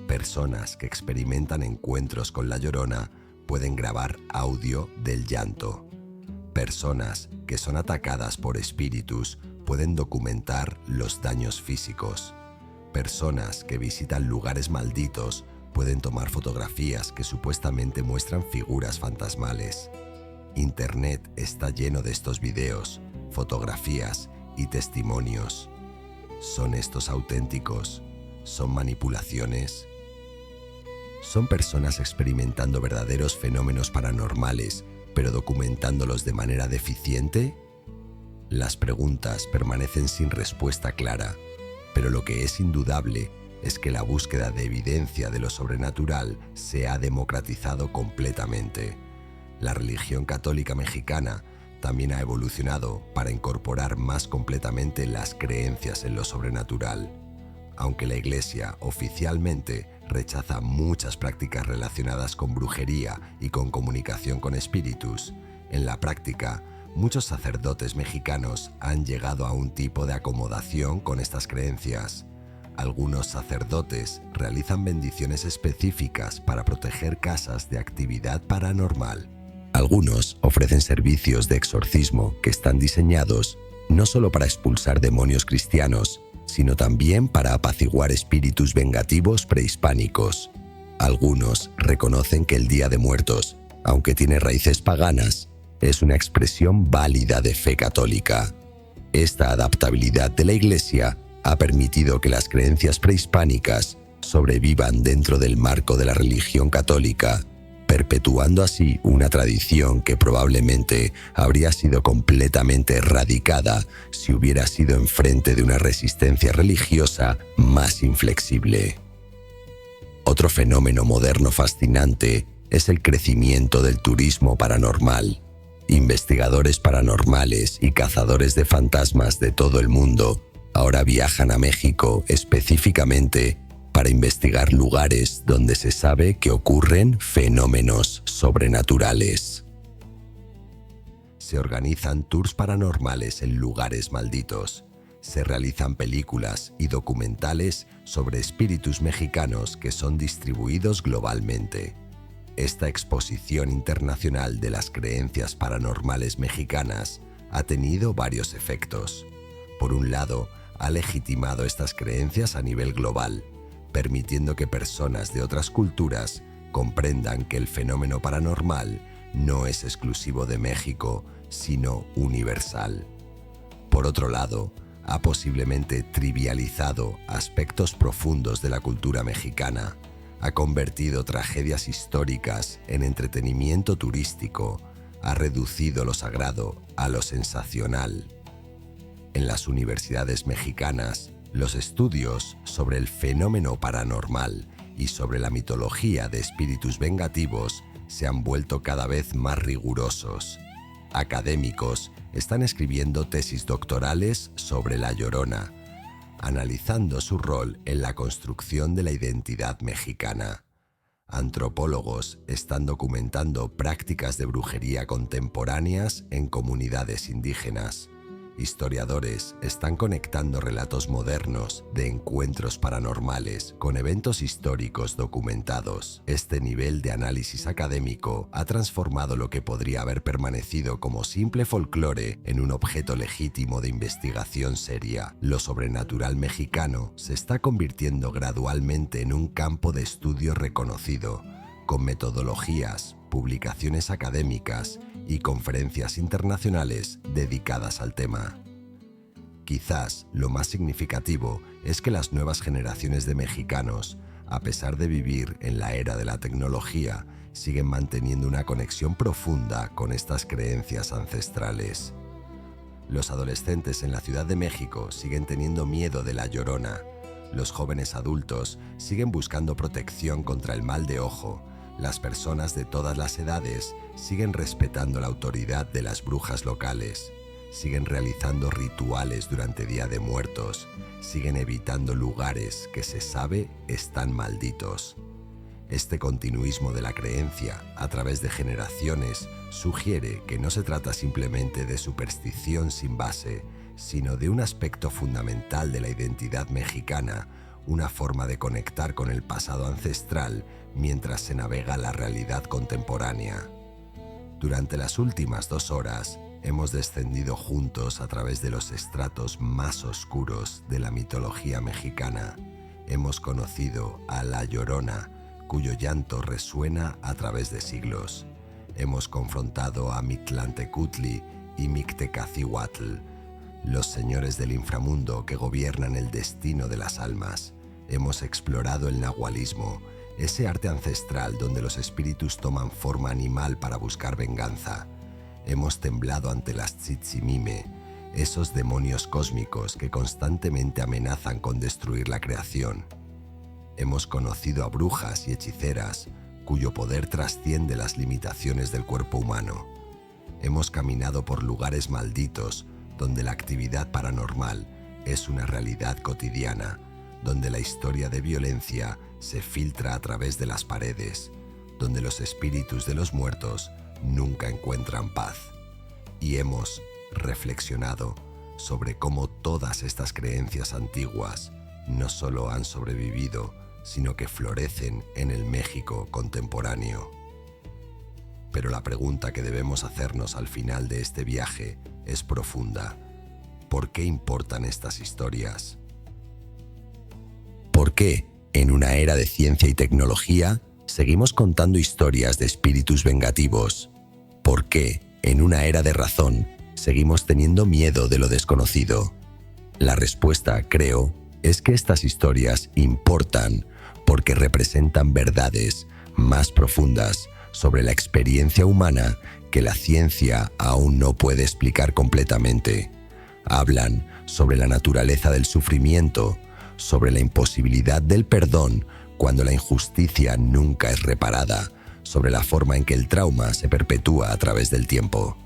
Personas que experimentan encuentros con La Llorona pueden grabar audio del llanto. Personas que son atacadas por espíritus pueden documentar los daños físicos. Personas que visitan lugares malditos pueden tomar fotografías que supuestamente muestran figuras fantasmales. Internet está lleno de estos videos, fotografías y testimonios. ¿Son estos auténticos? ¿Son manipulaciones? ¿Son personas experimentando verdaderos fenómenos paranormales, pero documentándolos de manera deficiente? Las preguntas permanecen sin respuesta clara, pero lo que es indudable es que la búsqueda de evidencia de lo sobrenatural se ha democratizado completamente. La religión católica mexicana también ha evolucionado para incorporar más completamente las creencias en lo sobrenatural. Aunque la Iglesia oficialmente rechaza muchas prácticas relacionadas con brujería y con comunicación con espíritus, en la práctica, muchos sacerdotes mexicanos han llegado a un tipo de acomodación con estas creencias. Algunos sacerdotes realizan bendiciones específicas para proteger casas de actividad paranormal. Algunos ofrecen servicios de exorcismo que están diseñados no solo para expulsar demonios cristianos, sino también para apaciguar espíritus vengativos prehispánicos. Algunos reconocen que el Día de Muertos, aunque tiene raíces paganas, es una expresión válida de fe católica. Esta adaptabilidad de la Iglesia ha permitido que las creencias prehispánicas sobrevivan dentro del marco de la religión católica, perpetuando así una tradición que probablemente habría sido completamente erradicada si hubiera sido enfrente de una resistencia religiosa más inflexible. Otro fenómeno moderno fascinante es el crecimiento del turismo paranormal. Investigadores paranormales y cazadores de fantasmas de todo el mundo ahora viajan a México específicamente para investigar lugares donde se sabe que ocurren fenómenos sobrenaturales. Se organizan tours paranormales en lugares malditos. Se realizan películas y documentales sobre espíritus mexicanos que son distribuidos globalmente. Esta exposición internacional de las creencias paranormales mexicanas ha tenido varios efectos. Por un lado, ha legitimado estas creencias a nivel global, permitiendo que personas de otras culturas comprendan que el fenómeno paranormal no es exclusivo de México, sino universal. Por otro lado, ha posiblemente trivializado aspectos profundos de la cultura mexicana, ha convertido tragedias históricas en entretenimiento turístico, ha reducido lo sagrado a lo sensacional. En las universidades mexicanas, los estudios sobre el fenómeno paranormal y sobre la mitología de espíritus vengativos se han vuelto cada vez más rigurosos. Académicos están escribiendo tesis doctorales sobre La Llorona, analizando su rol en la construcción de la identidad mexicana. Antropólogos están documentando prácticas de brujería contemporáneas en comunidades indígenas. Historiadores están conectando relatos modernos de encuentros paranormales con eventos históricos documentados. Este nivel de análisis académico ha transformado lo que podría haber permanecido como simple folclore en un objeto legítimo de investigación seria. Lo sobrenatural mexicano se está convirtiendo gradualmente en un campo de estudio reconocido, con metodologías, publicaciones académicas y conferencias internacionales dedicadas al tema. Quizás lo más significativo es que las nuevas generaciones de mexicanos, a pesar de vivir en la era de la tecnología, siguen manteniendo una conexión profunda con estas creencias ancestrales. Los adolescentes en la Ciudad de México siguen teniendo miedo de La Llorona. Los jóvenes adultos siguen buscando protección contra el mal de ojo. Las personas de todas las edades siguen respetando la autoridad de las brujas locales. siguen realizando rituales durante Día de Muertos, siguen evitando lugares que se sabe están malditos. Este continuismo de la creencia a través de generaciones sugiere que no se trata simplemente de superstición sin base, sino de un aspecto fundamental de la identidad mexicana, una forma de conectar con el pasado ancestral mientras se navega la realidad contemporánea. Durante las últimas 2 horas, hemos descendido juntos a través de los estratos más oscuros de la mitología mexicana. Hemos conocido a La Llorona, cuyo llanto resuena a través de siglos. Hemos confrontado a Mictlantecutli y Mictecacihuatl, los señores del inframundo que gobiernan el destino de las almas. Hemos explorado el nahualismo, ese arte ancestral donde los espíritus toman forma animal para buscar venganza. Hemos temblado ante las Tzitzimime, esos demonios cósmicos que constantemente amenazan con destruir la creación. Hemos conocido a brujas y hechiceras cuyo poder trasciende las limitaciones del cuerpo humano. Hemos caminado por lugares malditos donde la actividad paranormal es una realidad cotidiana, donde la historia de violencia se filtra a través de las paredes, donde los espíritus de los muertos nunca encuentran paz. Y hemos reflexionado sobre cómo todas estas creencias antiguas no solo han sobrevivido, sino que florecen en el México contemporáneo. Pero la pregunta que debemos hacernos al final de este viaje es profunda. ¿Por qué importan estas historias? ¿Por qué, en una era de ciencia y tecnología, seguimos contando historias de espíritus vengativos? ¿Por qué, en una era de razón, seguimos teniendo miedo de lo desconocido? La respuesta, creo, es que estas historias importan porque representan verdades más profundas sobre la experiencia humana que la ciencia aún no puede explicar completamente. Hablan sobre la naturaleza del sufrimiento, sobre la imposibilidad del perdón cuando la injusticia nunca es reparada, sobre la forma en que el trauma se perpetúa a través del tiempo.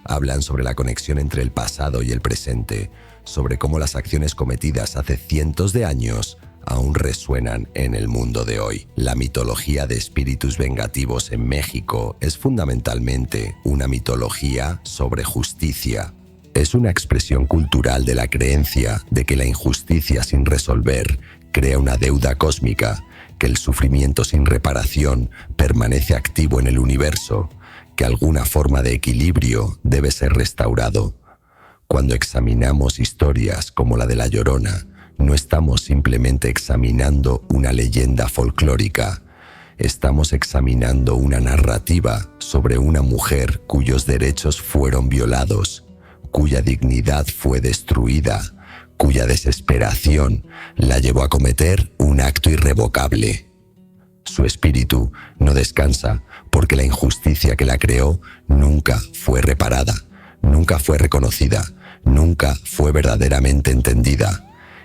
Hablan sobre la conexión entre el pasado y el presente, sobre cómo las acciones cometidas hace cientos de años aún resuenan en el mundo de hoy. La mitología de espíritus vengativos en México es fundamentalmente una mitología sobre justicia. Es una expresión cultural de la creencia de que la injusticia sin resolver crea una deuda cósmica, que el sufrimiento sin reparación permanece activo en el universo, que alguna forma de equilibrio debe ser restaurado. Cuando examinamos historias como la de La Llorona, no estamos simplemente examinando una leyenda folclórica, estamos examinando una narrativa sobre una mujer cuyos derechos fueron violados, cuya dignidad fue destruida, cuya desesperación la llevó a cometer un acto irrevocable. Su espíritu no descansa porque la injusticia que la creó nunca fue reparada, nunca fue reconocida, nunca fue verdaderamente entendida.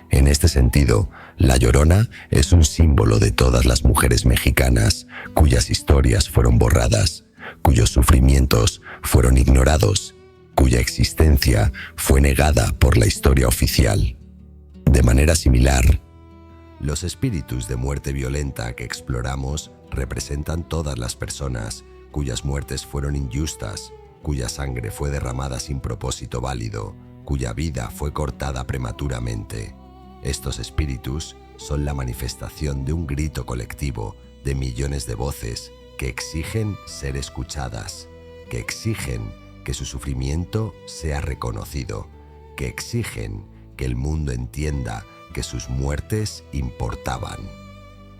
En este sentido, La Llorona es un símbolo de todas las mujeres mexicanas cuyas historias fueron borradas, cuyos sufrimientos fueron ignorados, cuya existencia fue negada por la historia oficial. De manera similar, los espíritus de muerte violenta que exploramos representan todas las personas cuyas muertes fueron injustas, cuya sangre fue derramada sin propósito válido, cuya vida fue cortada prematuramente. Estos espíritus son la manifestación de un grito colectivo de millones de voces que exigen ser escuchadas, que exigen que su sufrimiento sea reconocido, que exigen que el mundo entienda que sus muertes importaban.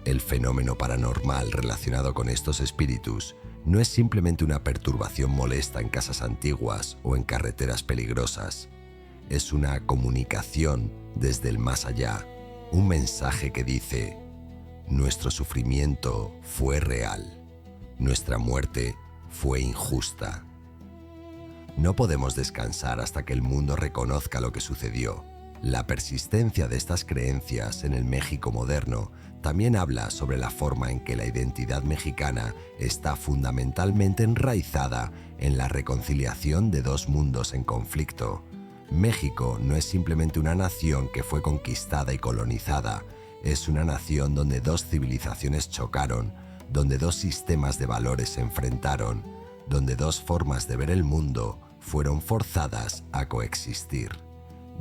El fenómeno paranormal relacionado con estos espíritus no es simplemente una perturbación molesta en casas antiguas o en carreteras peligrosas. Es una comunicación desde el más allá, un mensaje que dice: nuestro sufrimiento fue real, nuestra muerte fue injusta. No podemos descansar hasta que el mundo reconozca lo que sucedió. La persistencia de estas creencias en el México moderno también habla sobre la forma en que la identidad mexicana está fundamentalmente enraizada en la reconciliación de dos mundos en conflicto. México no es simplemente una nación que fue conquistada y colonizada, es una nación donde dos civilizaciones chocaron, donde dos sistemas de valores se enfrentaron, donde dos formas de ver el mundo fueron forzadas a coexistir.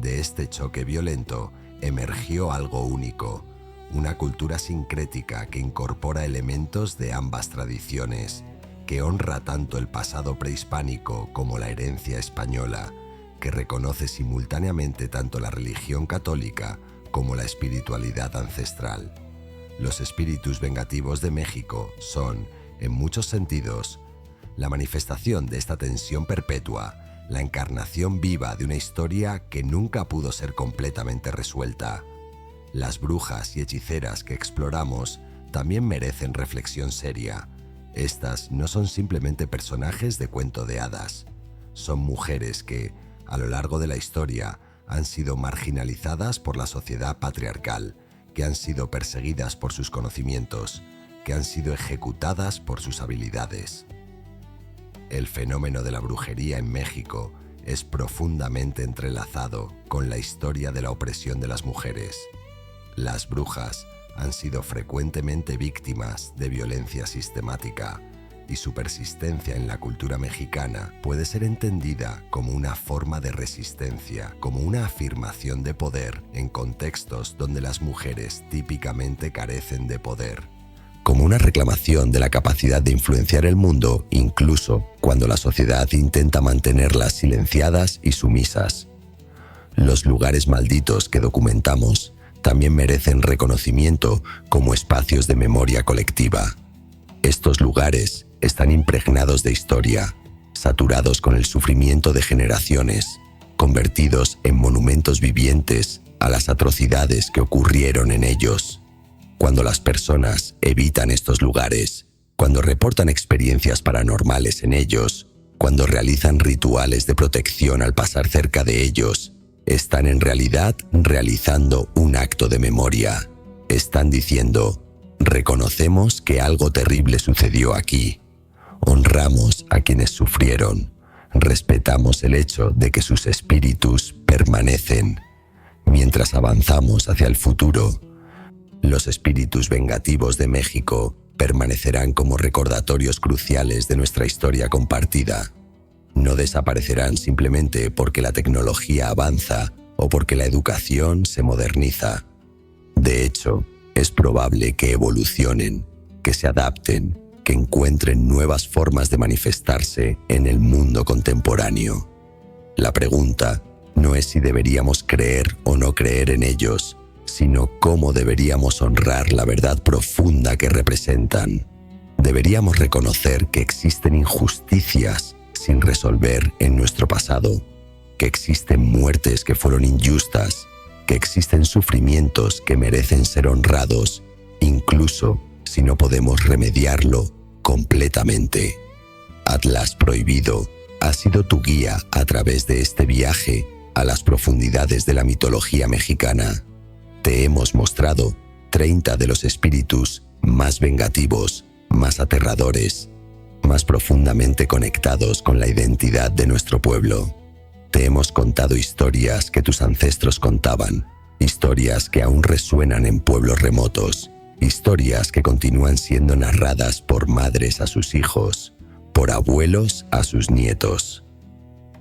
De este choque violento emergió algo único, una cultura sincrética que incorpora elementos de ambas tradiciones, que honra tanto el pasado prehispánico como la herencia española, que reconoce simultáneamente tanto la religión católica como la espiritualidad ancestral. Los espíritus vengativos de México son, en muchos sentidos, la manifestación de esta tensión perpetua, la encarnación viva de una historia que nunca pudo ser completamente resuelta. Las brujas y hechiceras que exploramos también merecen reflexión seria. Estas no son simplemente personajes de cuento de hadas. Son mujeres que, a lo largo de la historia, han sido marginalizadas por la sociedad patriarcal, que han sido perseguidas por sus conocimientos, que han sido ejecutadas por sus habilidades. El fenómeno de la brujería en México es profundamente entrelazado con la historia de la opresión de las mujeres. Las brujas han sido frecuentemente víctimas de violencia sistemática y su persistencia en la cultura mexicana puede ser entendida como una forma de resistencia, como una afirmación de poder en contextos donde las mujeres típicamente carecen de poder. Como una reclamación de la capacidad de influenciar el mundo, incluso cuando la sociedad intenta mantenerlas silenciadas y sumisas. Los lugares malditos que documentamos también merecen reconocimiento como espacios de memoria colectiva. Estos lugares están impregnados de historia, saturados con el sufrimiento de generaciones, convertidos en monumentos vivientes a las atrocidades que ocurrieron en ellos. Cuando las personas evitan estos lugares, cuando reportan experiencias paranormales en ellos, cuando realizan rituales de protección al pasar cerca de ellos, están en realidad realizando un acto de memoria. Están diciendo: reconocemos que algo terrible sucedió aquí. Honramos a quienes sufrieron. Respetamos el hecho de que sus espíritus permanecen. Mientras avanzamos hacia el futuro, los espíritus vengativos de México permanecerán como recordatorios cruciales de nuestra historia compartida. No desaparecerán simplemente porque la tecnología avanza o porque la educación se moderniza. De hecho, es probable que evolucionen, que se adapten, que encuentren nuevas formas de manifestarse en el mundo contemporáneo. La pregunta no es si deberíamos creer o no creer en ellos, sino cómo deberíamos honrar la verdad profunda que representan. Deberíamos reconocer que existen injusticias sin resolver en nuestro pasado, que existen muertes que fueron injustas, que existen sufrimientos que merecen ser honrados, incluso si no podemos remediarlo completamente. Atlas Prohibido ha sido tu guía a través de este viaje a las profundidades de la mitología mexicana. Te hemos mostrado 30 de los espíritus más vengativos, más aterradores, más profundamente conectados con la identidad de nuestro pueblo. Te hemos contado historias que tus ancestros contaban, historias que aún resuenan en pueblos remotos, historias que continúan siendo narradas por madres a sus hijos, por abuelos a sus nietos.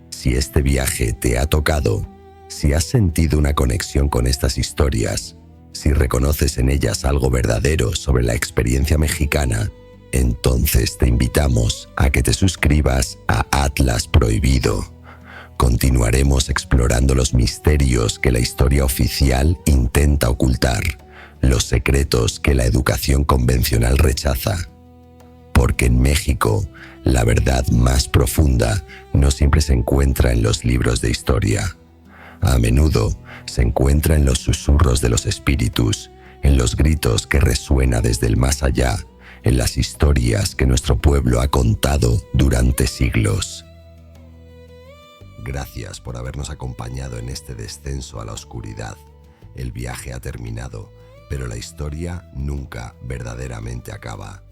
Si este viaje te ha tocado, si has sentido una conexión con estas historias, si reconoces en ellas algo verdadero sobre la experiencia mexicana, entonces te invitamos a que te suscribas a Atlas Prohibido. Continuaremos explorando los misterios que la historia oficial intenta ocultar, los secretos que la educación convencional rechaza. Porque en México, la verdad más profunda no siempre se encuentra en los libros de historia. A menudo se encuentra en los susurros de los espíritus, en los gritos que resuena desde el más allá, en las historias que nuestro pueblo ha contado durante siglos. Gracias por habernos acompañado en este descenso a la oscuridad. El viaje ha terminado, pero la historia nunca verdaderamente acaba.